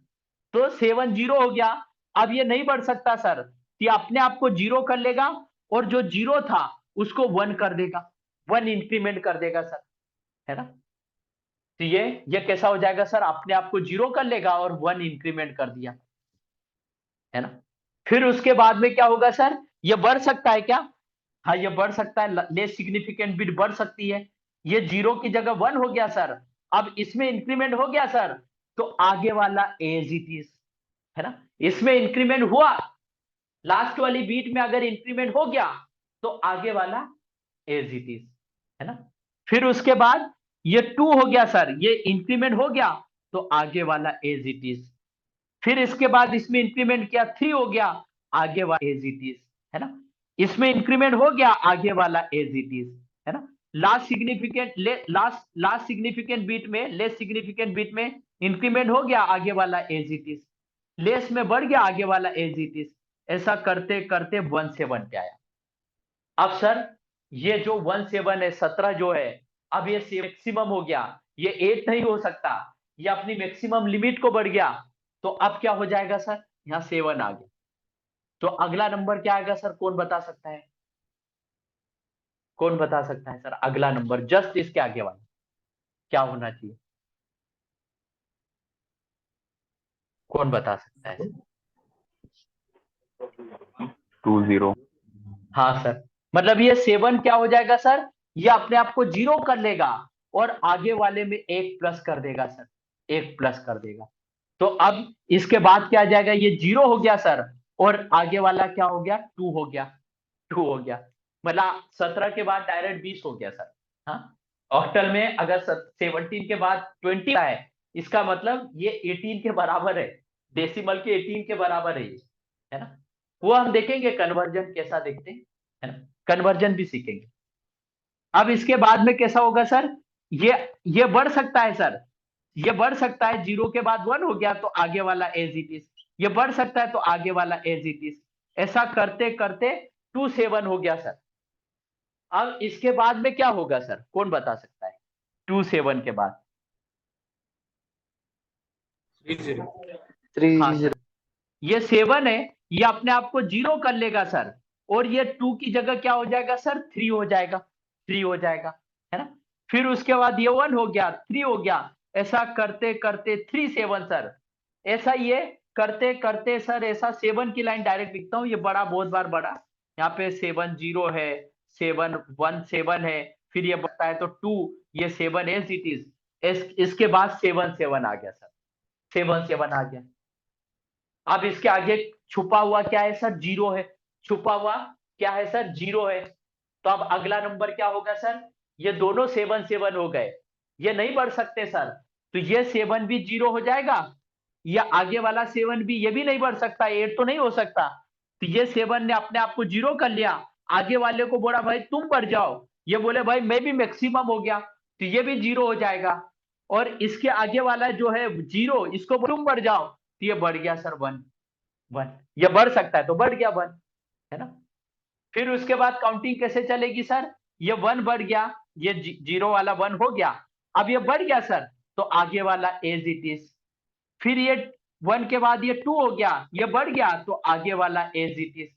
तो 7-0 हो गया। अब ये नहीं बढ़ सकता सर, ये अपने आप को जीरो कर लेगा, और जो जीरो था उसको 1 कर देगा, 1 इंक्रीमेंट कर देगा सर, है ना। तो ये कैसा हो जाएगा सर, अपने आप को जीरो कर लेगा और 1 इंक्रीमेंट कर दिया, है ना। फिर उसके बाद में क्या होगा सर, ये बढ़ सकता है क्या, हाँ ये बढ़ सकता है, लेस सिग्निफिकेंट बिट बढ़ सकती है। ये जीरो की जगह 1 हो गया सर, अब इसमें इंक्रीमेंट हो गया सर, तो आगे वाला एज इट इज, है ना। इसमें इंक्रीमेंट हुआ, लास्ट वाली बीट में अगर इंक्रीमेंट हो गया तो आगे वाला एज इट इज, है ना। फिर उसके बाद ये 2 हो गया सर, ये इंक्रीमेंट हो गया तो आगे वाला एज इट इज। फिर इसके बाद इसमें इंक्रीमेंट किया, 3 हो गया, आगे वाला एज इट इज, है ना। इसमें इंक्रीमेंट हो गया, आगे वाला एज इट इज, है ना। लास्ट सिग्निफिकेंट बीट में, लेस सिग्निफिकेंट बीट में इंक्रीमेंट हो गया, आगे वाला एज इट इज, लेस में बढ़ गया, आगे वाला एज इट इज। ऐसा करते करते 1 से 1 पे आया। अब सर ये जो 1 से 1 है, 17 जो है, अब ये मैक्सिमम हो गया, ये 8 नहीं हो सकता, ये अपनी मैक्सिमम लिमिट को बढ़ गया, तो अब क्या हो जाएगा सर, यहाँ 7 आ गया। तो अगला नंबर क्या आएगा सर, कौन बता सकता है, कौन बता सकता है सर, अगला नंबर जस्ट इसके आगे वाला क्या होना चाहिए, कौन बता सकता है। 20। हाँ सर, मतलब ये 7 क्या हो जाएगा सर, ये अपने आप को जीरो कर लेगा और आगे वाले में 1 प्लस कर देगा सर, 1 प्लस कर देगा। तो अब इसके बाद क्या आ जाएगा, ये 0 हो गया सर, और आगे वाला क्या हो गया, 2 हो गया, 2 हो गया, मतलब 17 के बाद डायरेक्ट 20 हो गया सर। हाँ, ऑक्टल में अगर 17 के बाद 20 है, इसका मतलब ये 18 के बराबर है, डेसिमल के 18 के बराबर है ये, है ना। वो हम देखेंगे कन्वर्जन कैसा देखते हैं, है ना, कन्वर्जन भी सीखेंगे। अब इसके बाद में कैसा होगा सर, ये बढ़ सकता है सर, ये बढ़ सकता है, 0 के बाद 1 हो गया तो आगे वाला एज इट इज, ये बढ़ सकता है तो आगे वाला एज इट इज, ऐसा करते करते 2-7 हो गया सर। अब इसके बाद में क्या होगा सर, कौन बता सकता है, 2-7 के बाद। 30। हाँ सर, ये 7 है, ये अपने आप को जीरो कर लेगा सर, और ये 2 की जगह क्या हो जाएगा सर, 3 हो जाएगा, 3 हो जाएगा, है ना। फिर उसके बाद ये 1 हो गया, 3 हो गया, ऐसा करते करते 3-7 सर, ऐसा ये करते करते सर, ऐसा 7 की लाइन डायरेक्ट लिखता हूं, ये बड़ा बहुत बार बड़ा, यहाँ पे 7-0 है, 7-1-7 है, फिर ये बढ़ता है तो 2, ये 7 एज इट इज, इसके बाद 7-7 आ गया सर, 7-7 आ गया। अब इसके आगे छुपा हुआ क्या है सर, 0 है, छुपा हुआ क्या है सर, 0 है। तो अब अगला नंबर क्या होगा सर, ये दोनों 7-7 हो गए, ये नहीं बढ़ सकते सर, तो ये 7 भी 0 हो जाएगा, ये आगे वाला 7 भी, ये भी नहीं बढ़ सकता, 8 तो नहीं हो सकता, तो ये 7 ने अपने आप को 0 कर लिया, आगे वाले को बोला भाई तुम बढ़ जाओ, ये बोले भाई मैं भी मैक्सिमम हो गया, तो ये भी 0 हो जाएगा। और इसके आगे वाला जो है 0, इसको तुम बढ़ जाओ तो ये बढ़ गया सर 1 1, ये बढ़ सकता है तो बढ़ गया 1, है ना। फिर उसके बाद काउंटिंग कैसे चलेगी सर, ये 1 बढ़ गया, ये 0 वाला 1 हो गया, अब ये बढ़ गया सर, तो आगे वाला एज इट इज। फिर ये 1 के बाद ये 2 हो गया, ये बढ़ गया तो आगे वाला एज इट इज।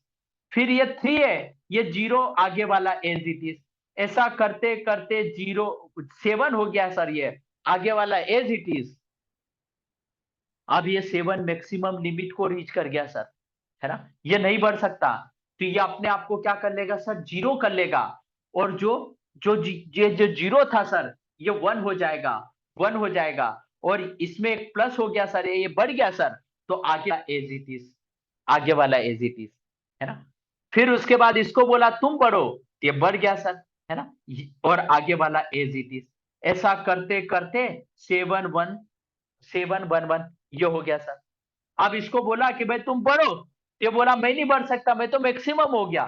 फिर ये 3 है, ये 0 आगे वाला एज इट इज। ऐसा करते करते 7 हो गया सर, ये आगे वाला एज इट इज। अब ये 7 मैक्सिमम लिमिट को रीच कर गया सर, है ना, ये नहीं बढ़ सकता, तो ये अपने आप को क्या कर लेगा सर, 0 कर लेगा। और जो जो ये जो 0 था सर, ये 1 हो जाएगा, 1 हो जाएगा। और इसमें एक प्लस हो गया सर, ये बढ़ गया सर, तो आगे एज इट इज, आगे वाला एज इट इज, है ना। फिर उसके बाद इसको बोला तुम बढ़ो, ये बढ़ गया सर, है ना, और आगे वाला एज इट इज। ऐसा करते करते 7 1 ये हो गया सर। अब इसको बोला कि भाई तुम बढ़ो, ये बोला मैं नहीं बढ़ सकता, मैं तो मैक्सिमम हो गया,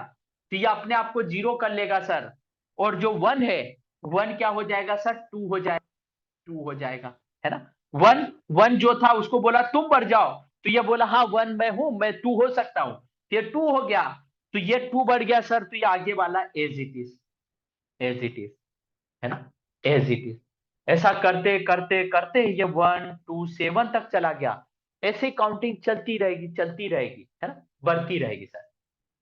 तो ये अपने आप को 0 कर लेगा सर। और जो 1 है, 1 क्या हो जाएगा सर, 2 हो जाएगा, 2 हो जाएगा, है ना। 1 1 जो था उसको बोला तुम बढ़ जाओ, तो ये बोला हाँ 1 मैं हूं, मैं 2 हो सकता हूं, तो ये 2 हो गया, तो ये 2 बढ़ गया सर, तो ये आगे वाला as it is, as it is, है ना, एज इट इज। ऐसा करते करते करते ये 1 2 7 तक चला गया। ऐसे काउंटिंग चलती रहेगी, चलती रहेगी, है ना, बढ़ती रहेगी सर।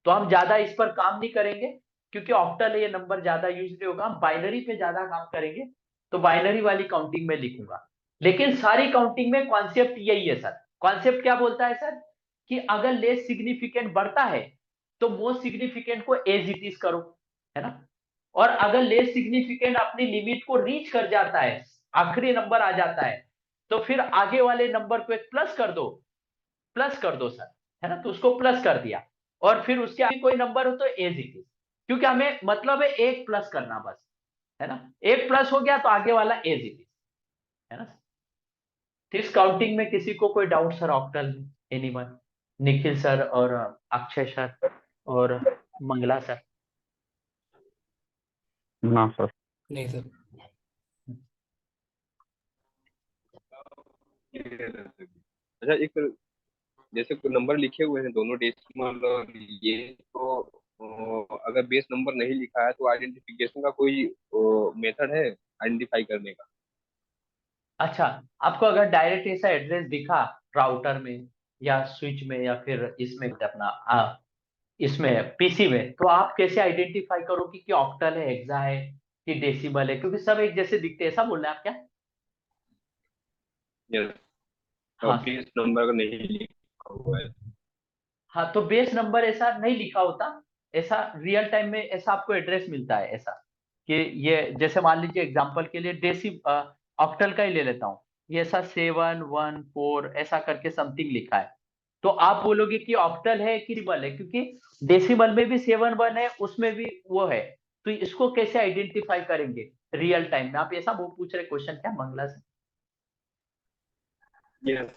तो हम ज्यादा इस पर काम नहीं करेंगे, क्योंकि ऑक्टल ये नंबर ज्यादा यूज नहीं होगा, हम बाइनरी पे ज्यादा काम करेंगे। तो बाइनरी वाली काउंटिंग में लिखूंगा, लेकिन सारी काउंटिंग में कॉन्सेप्ट यही है सर। कॉन्सेप्ट क्या बोलता है सर, कि अगर लेस सिग्निफिकेंट बढ़ता है तो मोस्ट सिग्निफिकेंट को एज इट इज करो, है ना। और अगर लेस सिग्निफिकेंट अपनी लिमिट को रीच कर जाता है, आखिरी नंबर आ जाता है, तो फिर आगे वाले नंबर को एक प्लस कर दो, प्लस कर दो सर, है ना, तो उसको प्लस कर दिया। और फिर उसके आगे कोई नंबर हो तो एज इट इज, क्योंकि हमें मतलब है एक प्लस करना बस, है ना, एक प्लस हो गया तो आगे वाला एज इट इज, है ना। तो इस काउंटिंग में किसी को कोई डाउट सर, ऑक्टल में एनीवन, निखिल सर और अक्षय सर और मंगला सर। ना सर। नहीं सर। अच्छा, एक जैसे कोई नंबर लिखे हुए हैं दोनों डेसिमल और ये, तो अगर बेस नंबर नहीं लिखा है तो आइडेंटिफिकेशन का कोई मेथड है आइडेंटिफाई करने का? अच्छा, आपको अगर डायरेक्ट ऐसा एड्रेस दिखा राउटर में या स्विच में या फिर इसमें अपना इसमें पीसी में, तो आप कैसे आइडेंटिफाई करोगे कि ऑक्टल है, हेक्सा है कि डेसिमल है, क्योंकि सब एक जैसे दिखते हैं, ऐसा बोल रहे हैं आप क्या। यस। तो हाँ बेस नंबर अगर नहीं लिखा हुआ है? हाँ, तो बेस नंबर ऐसा नहीं लिखा होता, ऐसा रियल टाइम में ऐसा आपको एड्रेस मिलता है, ऐसा कि ये जैसे मान लीजिए एग्जांपल के लिए ऑक्टल का ही ले लेता हूँ, ये ऐसा 7 1 4 ऐसा करके समथिंग लिखा है, तो आप बोलोगे कि ऑक्टल है कि डेसिमल है, क्योंकि डेसिमल में भी 7 1 है, उसमें भी वो है। तो इसको कैसे आइडेंटिफाई करेंगे रियल टाइम में, आप ऐसा वो पूछ रहे क्वेश्चन क्या मंगला से। यस।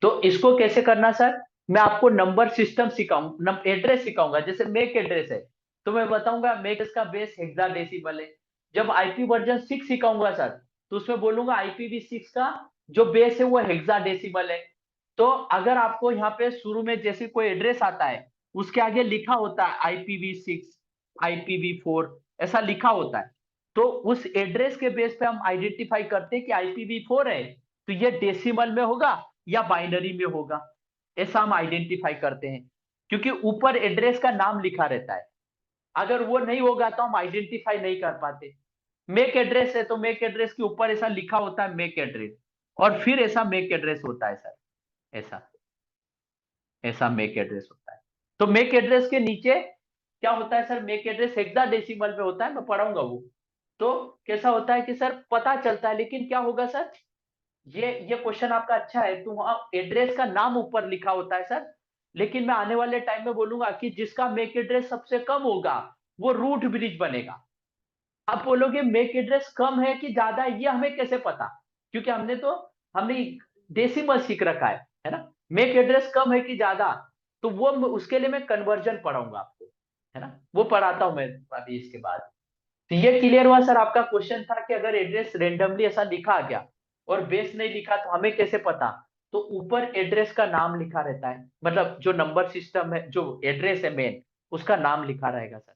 तो इसको कैसे करना सर, मैं आपको नंबर सिस्टम सिखाऊंगा, एड्रेस सिखाऊंगा, जैसे मेक एड्रेस है, तो मैं बताऊंगा मेक इसका बेस हेक्साडेसिमल है। जब आईपी वर्जन 6 सिखाऊंगा सर, तो उसमें बोलूंगा IPv6 का जो बेस है वो हेक्साडेसिमल है। तो अगर आपको यहाँ पे शुरू में जैसे कोई एड्रेस आता है, उसके आगे लिखा होता है IPv6 IPv4 ऐसा लिखा होता है, तो उस एड्रेस के बेस पे हम आइडेंटिफाई करते हैं कि IPv4 है, तो ये डेसिमल में होगा या बाइनरी में होगा, ऐसा हम आइडेंटिफाई करते हैं, क्योंकि ऊपर एड्रेस का नाम लिखा रहता है। अगर वो नहीं होगा तो हम आइडेंटिफाई नहीं कर पाते। मेक एड्रेस है तो मेक एड्रेस के ऊपर ऐसा लिखा होता है मेक एड्रेस, और फिर ऐसा मेक एड्रेस होता है सर, ऐसा ऐसा मेक एड्रेस होता है। तो मेक एड्रेस के नीचे क्या होता है सर, मेक एड्रेस हेक्साडेसिमल में होता है, मैं पढ़ाऊंगा वो। तो कैसा होता है कि सर पता चलता है, लेकिन क्या होगा सर, ये क्वेश्चन आपका अच्छा है, तो वहां एड्रेस का नाम ऊपर लिखा होता है सर, लेकिन मैं आने वाले टाइम में बोलूंगा कि जिसका मेक एड्रेस सबसे कम होगा वो रूट ब्रिज बनेगा। आप बोलोगे मेक एड्रेस कम है कि ज्यादा है, ये हमें कैसे पता, क्योंकि हमने डेसिमल सीख रखा है ना। मेक एड्रेस कम है कि ज्यादा, तो उसके लिए मैं कन्वर्जन पढ़ाऊंगा आपको, है ना, वो पढ़ाता हूं मैं अभी इसके बाद। तो ये क्लियर हुआ सर? आपका क्वेश्चन था कि अगर एड्रेस रेंडमली ऐसा लिखा आ गया और बेस नहीं लिखा तो हमें कैसे पता? तो ऊपर एड्रेस का नाम लिखा रहता है, मतलब जो नंबर सिस्टम है, जो एड्रेस है मेन, उसका नाम लिखा रहेगा सर।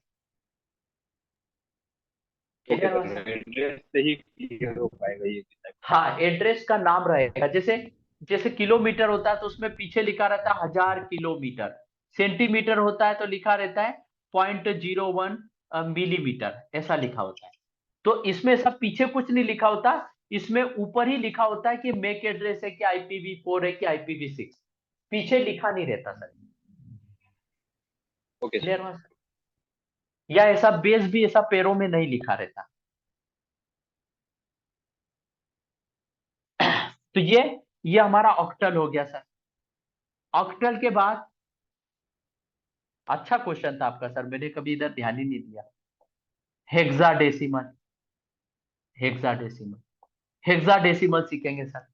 ओके क्लियर हुआ सर, सर? एड्रेस से ही क्लियर हो पाएगा ये। हाँ, एड्रेस का नाम रहेगा। जैसे जैसे किलोमीटर होता है तो उसमें पीछे लिखा रहता है 1000 किलोमीटर। सेंटीमीटर होता है तो लिखा रहता है 0.01 मिलीमीटर, ऐसा लिखा होता है। तो इसमें सब पीछे कुछ नहीं लिखा होता, इसमें ऊपर ही लिखा होता है कि मेक एड्रेस है कि IPv4 है कि IPv6। पीछे लिखा नहीं रहता सर। Okay sir. क्लियर हुआ सर? या ऐसा बेस भी ऐसा पैरों में नहीं लिखा रहता। तो ये हमारा ऑक्टल हो गया सर। ऑक्टल के बाद, अच्छा क्वेश्चन था आपका सर, मैंने कभी इधर ध्यान ही नहीं दिया। हेक्साडेसिमल। हेक्साडेसिमल हेक्साडेसिमल सीखेंगे सर।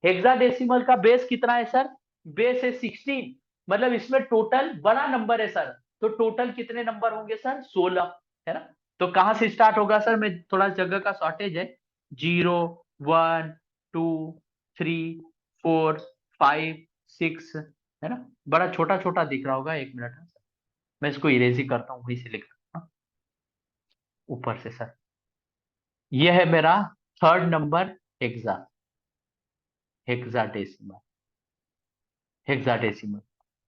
हेक्साडेसिमल का बेस कितना है सर? बेस है 16। मतलब इसमें टोटल बड़ा नंबर है सर। तो टोटल कितने नंबर होंगे सर? 16, है ना? तो कहां से स्टार्ट होगा सर? मैं थोड़ा जगह का शॉर्टेज है। 0, 1, 2, 3, 4, 5, 6, है ना? बड़ा छोटा छोटा दिख रहा होगा, 1 मिनट। मैं इसको इरेज ही करता हूँ, वहीं से लिख रहा हूँ ऊपर से सर। ये है मेरा third number, hexa hexadecimal hexadecimal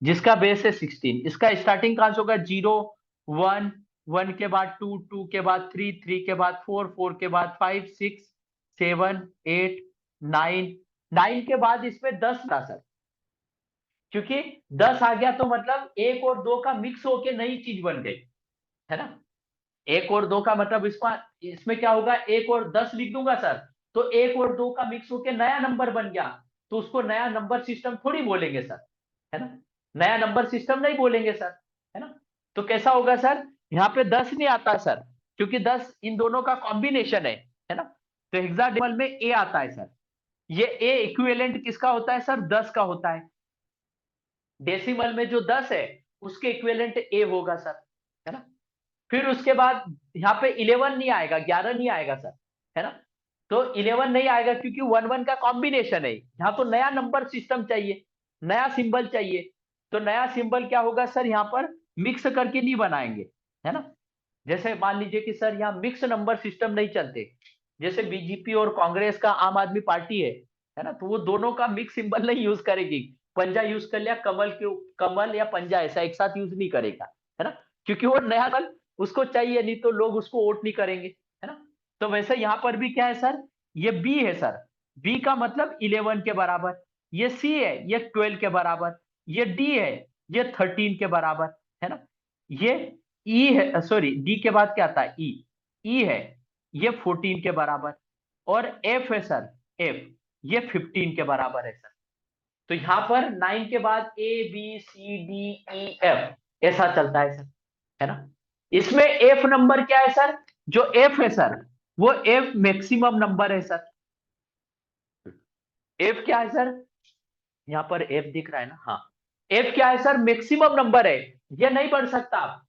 जिसका बेस है 16। इसका स्टार्टिंग कहां से होगा? 0, 1, 1 के बाद 2, 2 के बाद 3, 3 के बाद 4, 4 के बाद 5, 6, 7, 8, 9, 9 के बाद इसमें 10 था सर। क्योंकि 10 आ गया तो मतलब 1 और 2 का मिक्स होके नई चीज बन गई, है ना? 1 और 2 का मतलब इसमें क्या होगा? 1 और 10 लिख दूंगा सर, तो 1 और 2 का मिक्स होके नया नंबर बन गया। तो उसको नया नंबर सिस्टम थोड़ी बोलेंगे सर, है ना? नया नंबर सिस्टम नहीं बोलेंगे सर, है ना? तो कैसा होगा सर? यहाँ पे 10 नहीं आता सर, क्योंकि 10 इन दोनों का कॉम्बिनेशन है ना? तो हेक्साडेसिमल में ए आता है सर। ये ए इक्विवेलेंट किसका होता है सर? 10 का होता है। डेसिमल में जो 10 है उसके इक्विवेलेंट ए होगा सर, है ना? फिर उसके बाद यहाँ पे 11 नहीं आएगा, 11 नहीं आएगा सर, है ना? तो 11 नहीं आएगा क्योंकि 1 1 का कॉम्बिनेशन है। यहाँ तो नया नंबर सिस्टम चाहिए, नया सिंबल चाहिए। तो नया सिंबल क्या होगा सर? यहाँ पर मिक्स करके नहीं बनाएंगे, है ना? जैसे मान लीजिए कि सर यहाँ मिक्स नंबर सिस्टम नहीं चलते। जैसे बीजेपी और कांग्रेस का आम आदमी पार्टी है ना? तो वो दोनों का मिक्स सिंबल नहीं यूज करेगी। पंजा यूज कर लिया, कमल क्यों, कमल या पंजा ऐसा एक साथ यूज नहीं करेगा, है ना? क्योंकि वो नया दल उसको चाहिए, नहीं तो लोग उसको वोट नहीं करेंगे, है ना? तो वैसे यहाँ पर भी क्या है सर? ये बी है सर। बी का मतलब 11 के बराबर। ये सी है, ये 12 के बराबर। ये डी है, ये 13 के बराबर, है ना? ये ई है, सॉरी डी के बाद क्या आता है? ई। ई है, ये 14 के बराबर। और एफ है सर, एफ, ये 15 के बराबर है सर। तो यहां पर 9 के बाद ABCDEF ऐसा चलता है सर, है ना? इसमें एफ नंबर क्या है सर? जो एफ है सर, वो एफ मैक्सिमम नंबर है सर। एफ क्या है सर? यहाँ पर एफ दिख रहा है ना? हाँ। एफ क्या है सर? मैक्सिमम नंबर है। ये नहीं बढ़ सकता,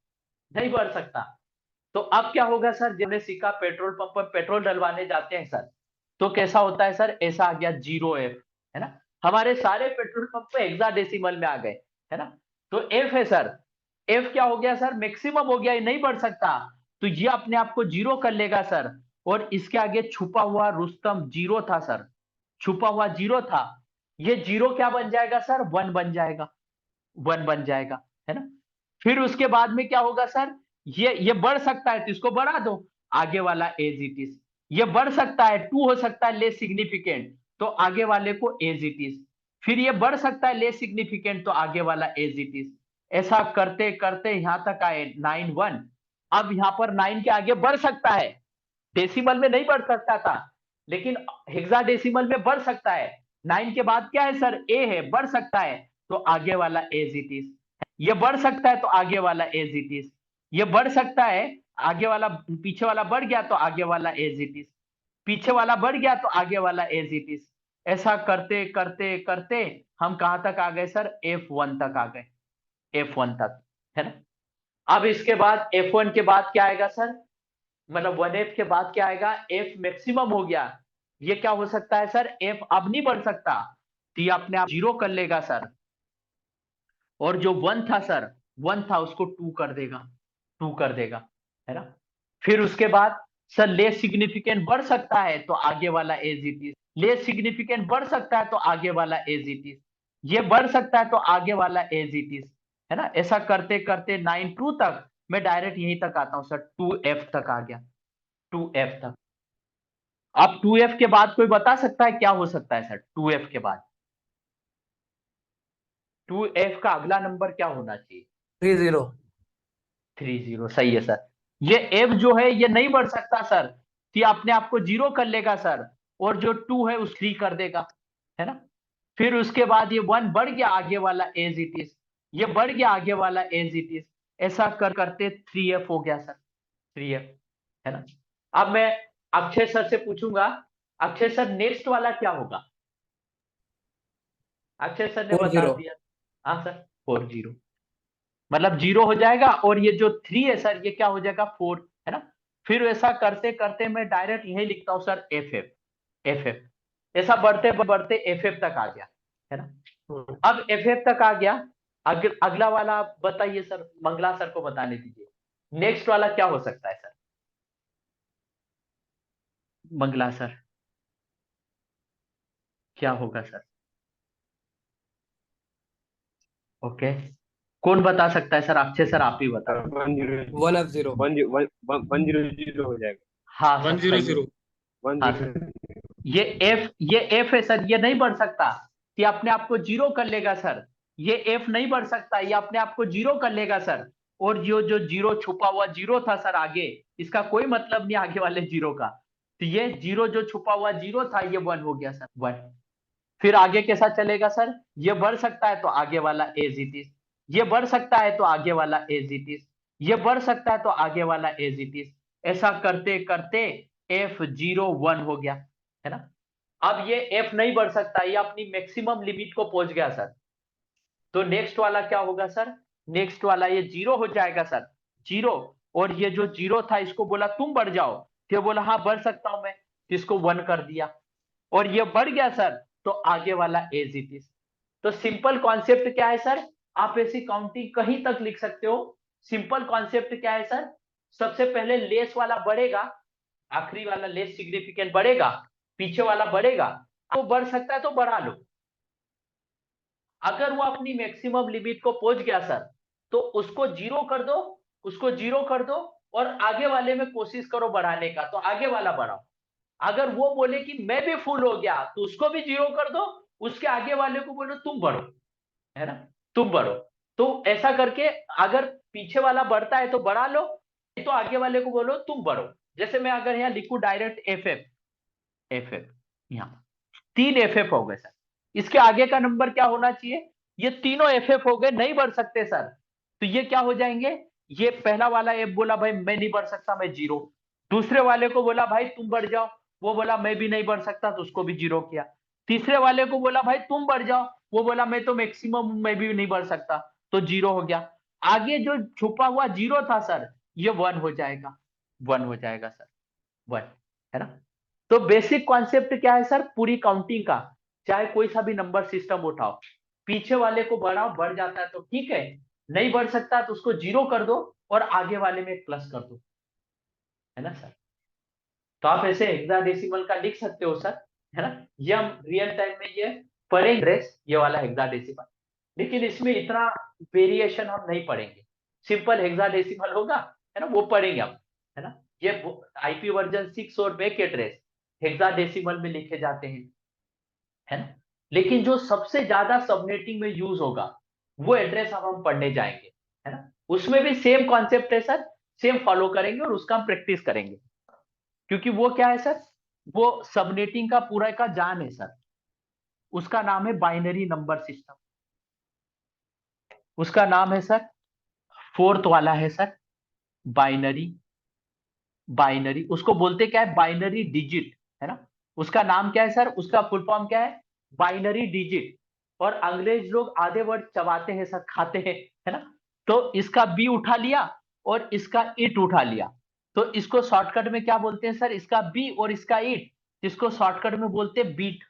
नहीं बढ़ सकता। तो अब क्या होगा सर? जब हमने सीखा पेट्रोल पंप पर पेट्रोल डलवाने जाते हैं सर, तो कैसा होता है सर? ऐसा आ गया 0F, है ना? हमारे सारे पेट्रोल पंप पे हेक्साडेसिमल में आ गए, है ना? तो एफ है सर। एफ क्या हो गया सर? मैक्सिमम हो गया, ये नहीं बढ़ सकता। तो ये अपने आप को 0 कर लेगा सर। और इसके आगे छुपा हुआ रुस्तम 0 था सर, छुपा हुआ 0 था। ये 0 क्या बन जाएगा सर? 1 बन जाएगा, 1 बन जाएगा, है ना? फिर उसके बाद में क्या होगा सर? ये बढ़ सकता है तो इसको बढ़ा दो, आगे वाला एज इट इज। ये बढ़ सकता है, 2 हो सकता है लेस सिग्निफिकेंट, तो आगे वाले को एज इट इज। फिर ये बढ़ सकता है लेस सिग्निफिकेंट, तो आगे वाला एज इट इज। ऐसा करते करते यहां तक आए 9 1। अब यहां पर 9 के आगे बढ़ सकता है, डेसिमल में नहीं बढ़ सकता था, लेकिन हेक्साडेसिमल में बढ़ सकता है। 9 के बाद क्या है सर? ए है, बढ़ सकता है, तो आगे वाला एज इट इज। ये बढ़ सकता है तो आगे वाला एज इट इज। ये बढ़ सकता है, आगे वाला, पीछे वाला बढ़ गया तो आगे वाला एज इट इज। पीछे वाला बढ़ गया तो आगे वाला एज इट इज। ऐसा करते करते करते हम कहां तक आ गए सर? F1 तक आ गए, F1 तक, है ना? अब इसके बाद F1 के बाद क्या आएगा सर? मतलब 1f के बाद क्या आएगा, f मैक्सिमम हो गया। ये क्या हो सकता है सर, f अब नहीं बढ़ सकता, तो ये अपने आप 0 कर लेगा सर। और जो 1 था सर, 1 था उसको 2 कर देगा, 2 कर देगा, है ना। फिर उसके बाद सर लेस सिग्निफिकेंट बढ़ सकता है तो आगे वाला as it is, less significant बढ़ सकता है तो आगे वाला एज इट इज, ये बढ़ सकता है तो आगे वाला एज इट इज, है ना। ऐसा करते करते 9 तक मैं डायरेक्ट यहीं तक आता हूं सर, 2f तक आ गया, 2f तक। अब 2f के बाद कोई बता सकता है क्या हो सकता है सर, 2f के बाद 2f का अगला नंबर क्या होना चाहिए, 30। 30, सही है सर। ये f जो है ये नहीं बढ़ सकता सर, तो ये अपने आप को 0 कर लेगा सर, और जो 2 है उस 3 कर देगा, है ना। फिर उसके बाद ये 1 बढ़ गया आगे वाला एज इट इज, ये बढ़ गया आगे वाला एज इट इज, ऐसा कर करते 3f हो गया सर, 3f, है ना। अब मैं अक्षय सर से पूछूंगा, अक्षय सर नेक्स्ट वाला क्या होगा, अक्षय सर ने बता 40। दिया। हाँ सर, 40, मतलब 0 हो जाएगा, और ये जो 3 है सर ये क्या हो जाएगा, 4, है ना। फिर ऐसा करते करते मैं डायरेक्ट यही लिखता हूं सर, एफ एफ, ऐसा बढ़ते बढ़ते एफ तक आ गया, है ना। अब एफ तक आ गया, अगला वाला आप बताइए सर, मंगला सर को बताने दीजिए, नेक्स्ट वाला क्या हो सकता है सर, मंगला सर क्या होगा सर। ओके, कौन बता सकता है सर, अक्षय सर आप ही बता दो। 1F0। 100 हो जाएगा। हाँ सर सही है, 100। हाँ 10। सर। ये एफ है सर, ये नहीं बढ़ सकता, ये अपने आप को 0 कर लेगा सर। ये एफ नहीं बढ़ सकता, ये अपने आप को 0 कर लेगा सर। और जो जो 0 छुपा हुआ 0 था सर आगे, इसका कोई मतलब नहीं आगे वाले 0 का, तो ये 0 जो छुपा हुआ 0 था ये 1 हो गया सर, 1। फिर आगे कैसा चलेगा सर, ये बढ़ सकता है तो आगे वाला एज इट इज, ये बढ़ सकता है तो आगे वाला एज इट इज, ये बढ़ सकता है तो आगे वाला एज इट इज, ऐसा करते करते F01 हो गया, है ना। अब ये F नहीं बढ़ सकता, ये अपनी मैक्सिमम लिमिट को पहुंच गया सर। तो नेक्स्ट वाला क्या होगा सर, नेक्स्ट वाला ये 0 हो जाएगा सर, 0। और ये जो 0 था इसको बोला तुम बढ़ जाओ, फिर बोला हाँ बढ़ सकता हूं मैं, इसको 1 कर दिया, और ये बढ़ गया सर, तो आगे वाला एज इट इज। तो सिंपल कॉन्सेप्ट क्या है सर, आप ऐसी काउंटिंग कहीं तक लिख सकते हो। सिंपल कॉन्सेप्ट क्या है सर, सबसे पहले लेस वाला बढ़ेगा, आखिरी वाला लेस सिग्निफिकेंट बढ़ेगा, पीछे वाला बढ़ेगा, तो बढ़ सकता है तो बढ़ा लो। अगर वो अपनी मैक्सिमम लिमिट को पहुंच गया सर, तो उसको 0 कर दो, उसको 0 कर दो, और आगे वाले में कोशिश करो बढ़ाने का, तो आगे वाला बढ़ाओ। अगर वो बोले कि मैं भी फुल हो गया, तो उसको भी 0 कर दो, उसके आगे वाले को बोलो तुम बढ़ो, है ना, तुम बढ़ो। तो ऐसा करके अगर पीछे वाला बढ़ता है तो बढ़ा लो, नहीं तो आगे वाले को बोलो तुम बढ़ो। जैसे मैं अगर यहाँ लिखूं डायरेक्ट एफ एफ, यहाँ 3 एफ हो गए सर, इसके आगे का नंबर क्या होना चाहिए, ये तीनों एफ हो गए, नहीं बढ़ सकते सर, तो ये क्या हो जाएंगे, ये पहला वाला एफ बोला भाई मैं नहीं बढ़ सकता, मैं 0, दूसरे वाले को बोला भाई तुम बढ़ जाओ, वो बोला मैं भी नहीं बढ़ सकता, तो उसको भी 0 किया। तीसरे वाले को बोला भाई तुम बढ़ जाओ, वो बोला मैं तो मैक्सिमम मैं भी नहीं बढ़ सकता, तो 0 हो गया। आगे जो छुपा हुआ 0 था सर, ये 1 हो जाएगा, 1 हो जाएगा सर, 1, है ना। तो बेसिक कॉन्सेप्ट क्या है सर, पूरी काउंटिंग का, चाहे कोई सा भी नंबर सिस्टम उठाओ, पीछे वाले को बढ़ाओ, बढ़ जाता है तो ठीक है, नहीं बढ़ सकता तो उसको 0 कर दो, और आगे वाले में एक प्लस कर दो, है ना सर। तो आप ऐसे हेक्साडेसिमल का लिख सकते हो सर, है ना। ये हम रियल टाइम में ये पढ़ेंगे, ये वाला हेक्साडेसिमल, लेकिन इसमें इतना वेरिएशन हम नहीं पढ़ेंगे। सिंपल हेक्साडेसिमल होगा, है ना, वो पढ़ेंगे हम, है ना। ये आईपी वर्जन 6 और बैक एड्रेस हेक्साडेसिमल में लिखे जाते हैं, है ना। लेकिन जो सबसे ज्यादा सबनेटिंग में यूज होगा वो एड्रेस अब हम पढ़ने जाएंगे, है ना। उसमें भी सेम कॉन्सेप्ट है सर, सेम फॉलो करेंगे और उसका हम प्रैक्टिस करेंगे, क्योंकि वो क्या है सर, वो सबनेटिंग का पूरा का जान है सर। उसका नाम है बाइनरी नंबर सिस्टम, उसका नाम है सर, फोर्थ वाला है सर, बाइनरी, बाइनरी उसको बोलते क्या है, बाइनरी डिजिट, है ना। उसका नाम क्या है सर, उसका फुल फॉर्म क्या है, बाइनरी डिजिट। और अंग्रेज लोग आधे वर्ड चबाते हैं सर, खाते हैं, है ना। तो इसका बी उठा लिया और इसका इट उठा लिया, तो इसको शॉर्टकट में क्या बोलते हैं सर, इसका बी और इसका ईट, जिसको शॉर्टकट में बोलते हैं बीट,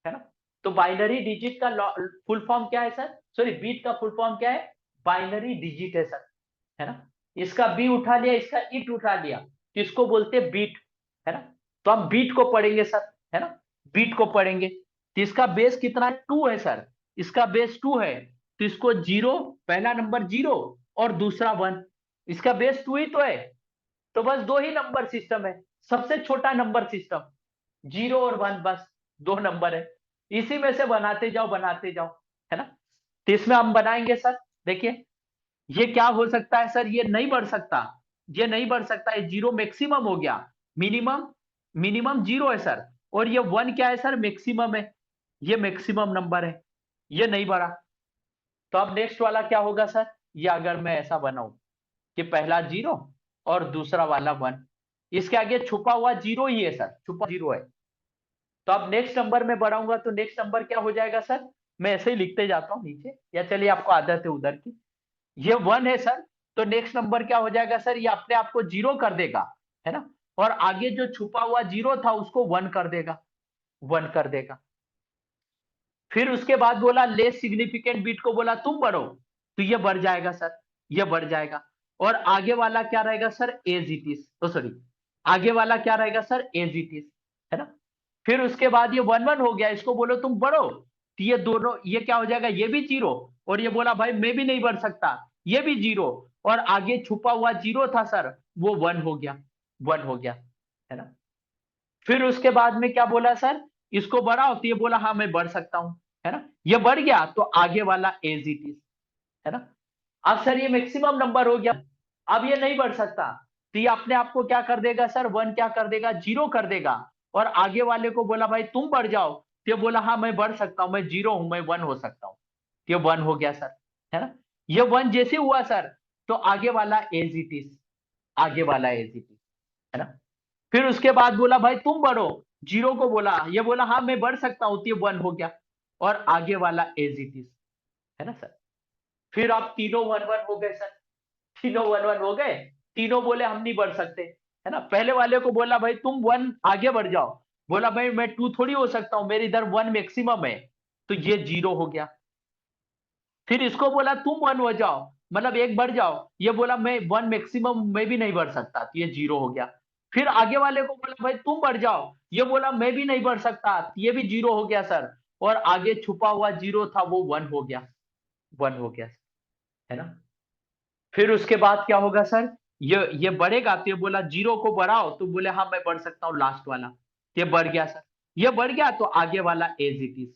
है ना। तो बाइनरी डिजिट का फुल फॉर्म क्या है सर, सॉरी बीट का फुल फॉर्म क्या है, बाइनरी डिजिट है सर, है ना। इसका बी उठा लिया, इसका ईट उठा लिया, तो इसको बोलते हैं बीट, है ना। तो हम बीट को पढ़ेंगे सर, है ना, बीट को पढ़ेंगे। तो इसका बेस कितना है, 2 है सर, इसका बेस 2 है, तो इसको 0, पहला नंबर 0 और दूसरा 1, इसका बेस 2 ही तो है, तो बस 2 ही नंबर सिस्टम है, सबसे छोटा नंबर सिस्टम, 0 और 1, बस 2 नंबर है, इसी में से बनाते जाओ बनाते जाओ, है ना। तो इसमें हम बनाएंगे सर, देखिए ये क्या हो सकता है सर, ये नहीं बढ़ सकता, ये नहीं बढ़ सकता, ये 0 मैक्सिमम हो गया, मिनिमम, मिनिमम 0 है सर, और ये 1 क्या है सर, मैक्सिमम है, ये मैक्सिमम नंबर है, ये नहीं बढ़ा। तो अब नेक्स्ट वाला क्या होगा सर, ये अगर मैं ऐसा बनाऊं कि पहला 0 और दूसरा वाला 1, इसके आगे छुपा हुआ 0 ही है सर, छुपा 0 है। तो अब नेक्स्ट नंबर में बढ़ाऊंगा तो नेक्स्ट नंबर क्या हो जाएगा सर, मैं ऐसे ही लिखते जाता हूं नीचे, या चलिए आपको आदत है उधर की, ये 1 है सर, तो नेक्स्ट नंबर क्या हो जाएगा सर, ये अपने आप को 0 कर देगा, है ना, और आगे जो छुपा हुआ 0 था उसको 1 कर देगा, 1 कर देगा। फिर उसके बाद बोला लेस सिग्निफिकेंट बिट को बोला तुम बढ़ो, तो ये बढ़ जाएगा सर, ये बढ़ जाएगा, और आगे वाला क्या रहेगा सर, एज इट इज, तो सॉरी, आगे वाला क्या रहेगा सर, एज इट इज, है ना। फिर उसके बाद ये 1 1 हो गया, इसको बोलो तुम बढ़ो, तो ये दोनों, ये क्या हो जाएगा, ये भी 0, और ये बोला भाई मैं भी नहीं बढ़ सकता, ये भी 0, और आगे छुपा हुआ 0 था सर, वो 1 हो गया, 1 हो गया, है ना। फिर उसके बाद में क्या बोला सर, इसको बढ़ाओ, तो ये बोला हाँ मैं बढ़ सकता हूं, है ना, ये बढ़ गया, तो आगे वाला एज इट इज, है ना। अब सर ये मैक्सिमम नंबर हो गया, अब ये नहीं बढ़ सकता, तो ये अपने आप को क्या कर देगा सर, 1 क्या कर देगा, 0 कर देगा, और आगे वाले को बोला भाई तुम बढ़ जाओ, तो ये बोला हाँ मैं बढ़ सकता हूं, मैं 0 हूं, मैं 1 हो सकता हूं, तो ये 1 हो गया सर, है ना। ये 1 जैसे हुआ सर, तो आगे वाला एज इट इज, आगे वाला एज इट इज, है ना। फिर उसके बाद बोला भाई तुम बढ़ो, 0 को बोला, ये बोला हाँ मैं बढ़ सकता हूं, तो ये 1 हो गया, और आगे वाला एज इट इज, है ना सर। फिर आप तीनों 1 1 हो गए सर, तीनों 1 1 हो गए, तीनों बोले हम नहीं बढ़ सकते, है ना। पहले वाले को बोला भाई तुम 1 आगे बढ़ जाओ, बोला भाई मैं 2 थोड़ी हो सकता हूं, मेरे इधर 1 मैक्सिमम है, तो ये 0 हो गया। फिर इसको बोला तुम 1 हो जाओ, मतलब 1 बढ़ जाओ, ये बोला मैं 1 मैक्सिमम मैं भी नहीं बढ़ सकता, तो ये 0 हो गया। फिर आगे वाले को बोला भाई तुम बढ़ जाओ, ये बोला मैं भी नहीं बढ़ सकता, तो ये भी 0 हो गया सर, और आगे छुपा हुआ 0 था वो 1 हो गया, 1 हो गया, है ना। फिर उसके बाद क्या होगा सर, ये बढ़ेगा, तो ये बोला 0 को बढ़ाओ, तो बोले हाँ मैं बढ़ सकता हूँ लास्ट वाला, तो ये बढ़ गया सर, ये बढ़ गया, तो आगे वाला एज इट इज,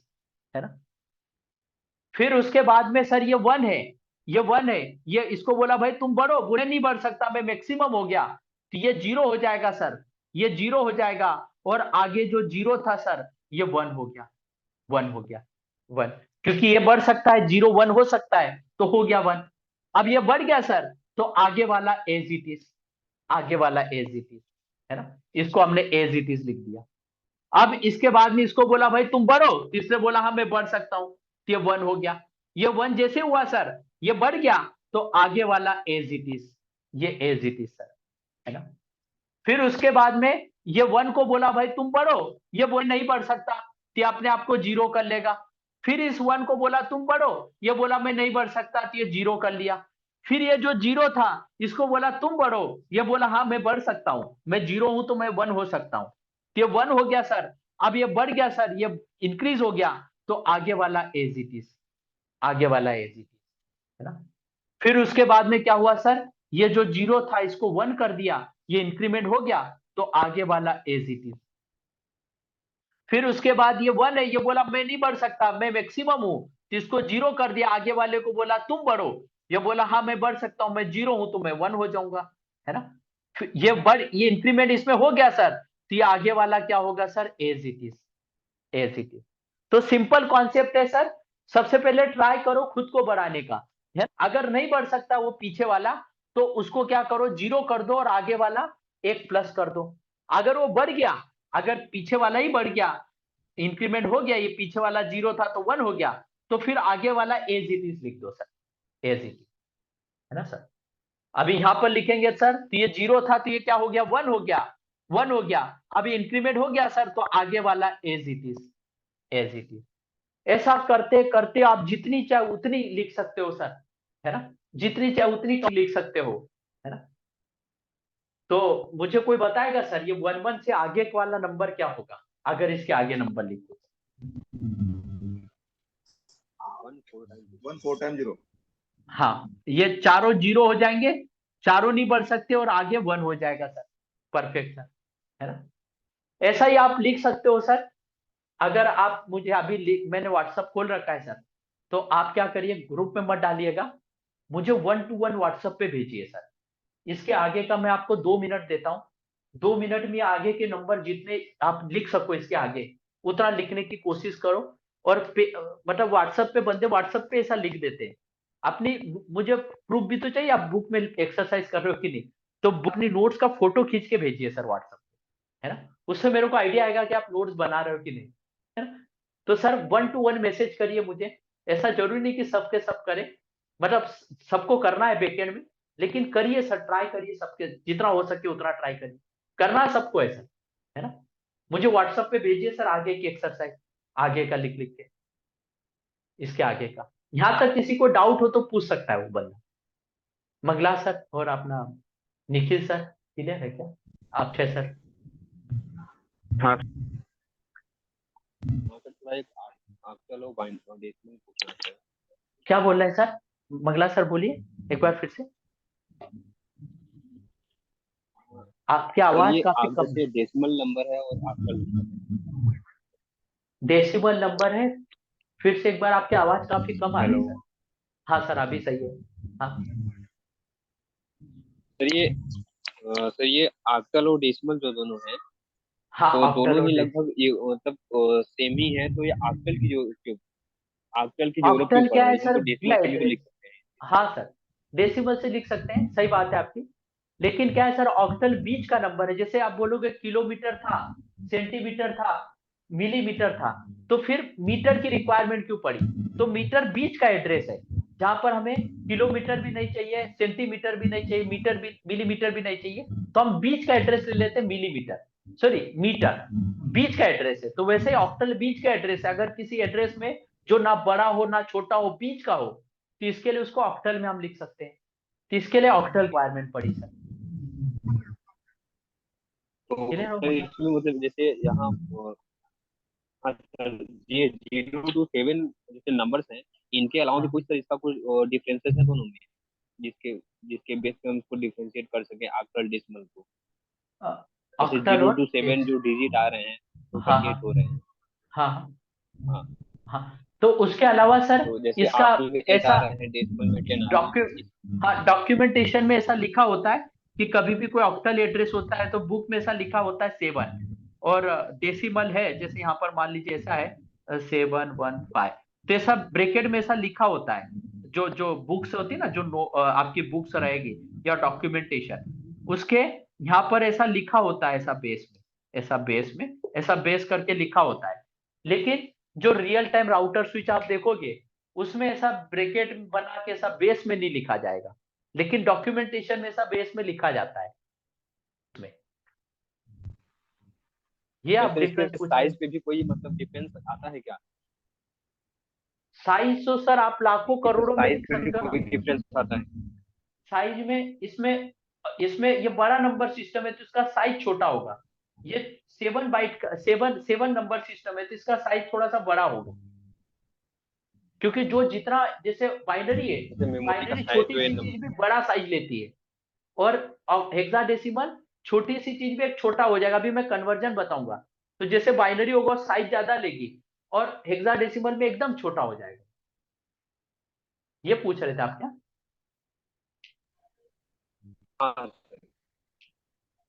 है ना। फिर उसके बाद में सर ये 1 है, ये 1 है, ये इसको बोला भाई तुम बढ़ो, बोले नहीं बढ़ सकता मैं मैक्सिमम हो गया, तो ये 0 हो जाएगा सर, ये 0 हो जाएगा, और आगे जो 0 था सर ये 1 हो गया, 1 हो गया, 1, क्योंकि ये बढ़ सकता है, 0 1 हो सकता है, तो हो गया 1। अब ये बढ़ गया सर, तो आगे वाला एज इट इज, आगे वाला एज इट इज, है ना, इसको हमने एज इट इज लिख दिया। अब इसके बाद में इसको बोला भाई तुम बढ़ो, तो इसने बोला हाँ मैं बढ़ सकता हूं, तो ये 1 हो गया, ये 1 जैसे हुआ सर, ये बढ़ गया, तो आगे वाला एज इट इज, ये एज इट इज सर, है ना। फिर उसके बाद में ये 1 को बोला भाई तुम बढ़ो, ये बोल नहीं बढ़ सकता, तो ये अपने आप को 0 कर लेगा। फिर इस 1 को बोला तुम बढ़ो, ये बोला मैं नहीं बढ़ सकता, तो ये 0 कर लिया। फिर ये जो 0 था इसको बोला तुम बढ़ो, ये बोला हाँ मैं बढ़ सकता हूं, मैं 0 हूं तो मैं 1 हो सकता हूं, तो ये 1 हो गया सर। अब ये बढ़ गया सर, ये इंक्रीज हो गया, तो आगे वाला एज इट इज, आगे वाला एज इट इज, है ना। फिर उसके बाद में क्या हुआ सर, ये जो 0 था इसको 1 कर दिया, ये इंक्रीमेंट हो गया, तो आगे वाला एज इट इज। फिर उसके बाद ये 1 है, ये बोला मैं नहीं बढ़ सकता, मैं मैक्सिमम हूं, तो इसको 0 कर दिया, आगे वाले को बोला तुम बढ़ो, ये बोला हाँ मैं बढ़ सकता हूं, मैं 0 हूं तो मैं 1 हो जाऊंगा, है ना। फिर ये इंक्रीमेंट इसमें हो गया सर, तो ये आगे वाला क्या होगा sir, as it is, as it is. तो सिंपल कॉन्सेप्ट है सर, सबसे पहले ट्राई करो खुद को बढ़ाने का, है। अगर नहीं बढ़ सकता वो पीछे वाला, तो उसको क्या करो, 0 कर दो, और आगे वाला 1 प्लस कर दो। अगर वो बढ़ गया, अगर पीछे वाला ही बढ़ गया, इंक्रीमेंट हो गया, ये पीछे वाला 0 था तो 1 हो गया, तो फिर आगे वाला एज इट इज लिख दो सर, एज इट इज, है ना सर। अभी यहाँ पर लिखेंगे सर, तो ये 0 था तो ये क्या हो गया, 1 हो गया, 1 हो गया। अभी इंक्रीमेंट हो गया सर, तो आगे वाला as it is, as it is. ऐसा करते करते आप जितनी चाहे उतनी लिख सकते हो सर, है ना, जितनी चाहे उतनी लिख सकते हो, है ना। तो मुझे कोई बताएगा सर, ये 1 1 से आगे वाला नंबर क्या होगा, अगर इसके आगे नंबर लिखो। 1 4 टाइम 0। हाँ, ये चारों 0 हो जाएंगे, चारों नहीं बढ़ सकते, और आगे 1 हो जाएगा सर। परफेक्ट सर, है ना। ऐसा ही आप लिख सकते हो सर। अगर आप मुझे अभी मैंने व्हाट्सएप खोल रखा है सर, तो आप क्या करिए, ग्रुप में मत डालिएगा, मुझे 1 to 1 व्हाट्सएप पे भेजिए सर। इसके आगे का मैं आपको 2 मिनट देता हूँ, 2 मिनट में आगे के नंबर जितने आप लिख सको इसके आगे, उतना लिखने की कोशिश करो। और मतलब व्हाट्सएप पे बंदे व्हाट्सएप पे ऐसा लिख देते हैं। अपनी, मुझे प्रूफ भी तो चाहिए आप बुक में एक्सरसाइज कर रहे हो कि नहीं। तो अपनी नोट्स का फोटो खींच के भेजिए सर व्हाट्सएप पे, है ना, उससे मेरे को आइडिया आएगा कि आप नोट्स बना रहे हो कि नहीं, है ना। तो सर 1 to 1 मैसेज करिए मुझे। ऐसा जरूरी नहीं कि सबके सब करें, मतलब सबको करना है बैकेंड में, लेकिन करिए सर, ट्राई करिए, सबके जितना हो सके उतना ट्राई करिए, करना सबको है सर, है ना। मुझे व्हाट्सएप पे भेजिए सर आगे की एक्सरसाइज, आगे का लिख लिख के, इसके आगे का। यहां तक किसी को डाउट हो तो पूछ सकता है वो बंदा। मंगला सर और अपना निखिल सर क्लियर है क्या, अक्षय सर। हाँ सर, थोड़ा एक आपका लो डेसिमल पूछना था। क्या बोल रहे हैं सर, मंगला सर बोलिए एक बार फिर से, आपकी सर आवाज ये काफी आप कम है। जैसे डेसिमल नंबर है और आपका नंबर है। डेसिमल नंबर है, फिर से एक बार, आपकी आवाज काफी कम आ रही हेलो है सर। हाँ सर, अभी सही है। हाँ सर ये आक्टल और डेसिमल जो दोनों हैं, हाँ, तो ऑक्टल दोनों और ही डेसिमल। लगभग ये मतलब सेम ही है, तो ये आक्टल की जरूरत क्यों ऑक्टल पड़ क्या है रही है, सर, तो डेसिमल से भी तो लिख सकते हैं। हाँ सर, डेसिमल से लिख सकते हैं, सही बात है आपकी। लेकिन क्या है सर, ऑक्टल बीच का नंबर है, जैसे आप बोलोगे किलोमीटर था, सेंटीमीटर था, मिलीमीटर था, तो फिर मीटर की रिक्वायरमेंट क्यों पड़ी। तो मीटर बीच का एड्रेस है, जहां पर हमें किलोमीटर भी नहीं चाहिए, सेंटीमीटर भी नहीं चाहिए, मीटर भी, मिलीमीटर भी नहीं चाहिए, तो हम बीच का एड्रेस ले लेते हैं, मिलीमीटर, सॉरी मीटर, बीच का एड्रेस है। तो वैसे ही ऑक्टल बीच का एड्रेस है, अगर किसी एड्रेस में जो ना बड़ा हो ना छोटा हो, बीच का हो, तो इसके लिए उसको ऑक्टल में हम लिख सकते हैं। तो इसके लिए ऑक्टल रिक्वायरमेंट पड़ी सर। तो क्लियर हो सर मतलब। इसमें मतलब जैसे यहाँ हाँ सर, ये 0 to 7 जैसे नंबर्स हैं, इनके अलावा भी हाँ, कुछ सर इसका कुछ डिफरेंसेस है दोनों में, जिसके जिसके बेस पे हम उसको डिफरेंशिएट कर सके आक्टल डेसिमल को। जैसे ऑक्टल जीरो और टू सेवन डेसिमल। जो डिजिट आ रहे हैं वो हाँ हाँ 28 हो रहे हैं। हाँ हाँ हाँ, हाँ। तो उसके अलावा सर, तो जैसे इसका आक्टल में 8 आ ऐसा रहे हैं, डेसिमल में 10 आ रहे डॉक्यू हैं। हाँ, डॉक्यूमेंटेशन में ऐसा लिखा होता है कि कभी भी कोई ऑक्टल एड्रेस होता है तो बुक में ऐसा लिखा होता है 7, और डेसिमल है, जैसे यहाँ पर मान लीजिए ऐसा है 715, तो ऐसा ब्रैकेट में ऐसा लिखा होता है। जो जो बुक्स होती है ना, जो आपकी बुक्स रहेगी या डॉक्यूमेंटेशन, उसके यहाँ पर ऐसा लिखा होता है, ऐसा बेस में, ऐसा बेस में, ऐसा बेस करके लिखा होता है। लेकिन जो रियल टाइम राउटर स्विच आप देखोगे, उसमें ऐसा ब्रैकेट बना के ऐसा बेस में नहीं लिखा जाएगा, लेकिन डॉक्यूमेंटेशन में ऐसा बेस में लिखा जाता है उसमें। ये क्या आप सर इसके डिफरेंस पूछ रहे साइज हैं। पे भी कोई मतलब डिफरेंस आता है क्या? साइज तो सर आप लाखों इसके करोड़ों में साइज लिख पे भी सकते हो कोई ना। डिफरेंस आता है? साइज में, इसमें इसमें ये बड़ा नंबर सिस्टम है तो इसका साइज छोटा होगा। ये 7 बाइट का, सेवन सेवन नंबर सिस्टम है तो इसका साइज थोड़ा सा बड़ा होगा, क्योंकि जो जितना, जैसे बाइनरी है, जैसे मेमोरी का बाइनरी साइज छोटी जो है सी चीज भी बड़ा साइज लेती है, और हेक्साडेसिमल छोटी सी चीज भी एक छोटा हो जाएगा। अभी मैं कन्वर्जन बताऊंगा, तो जैसे बाइनरी होगा साइज ज्यादा लेगी, और हेक्साडेसिमल में एकदम छोटा हो जाएगा। ये पूछ रहे थे आप क्या। हाँ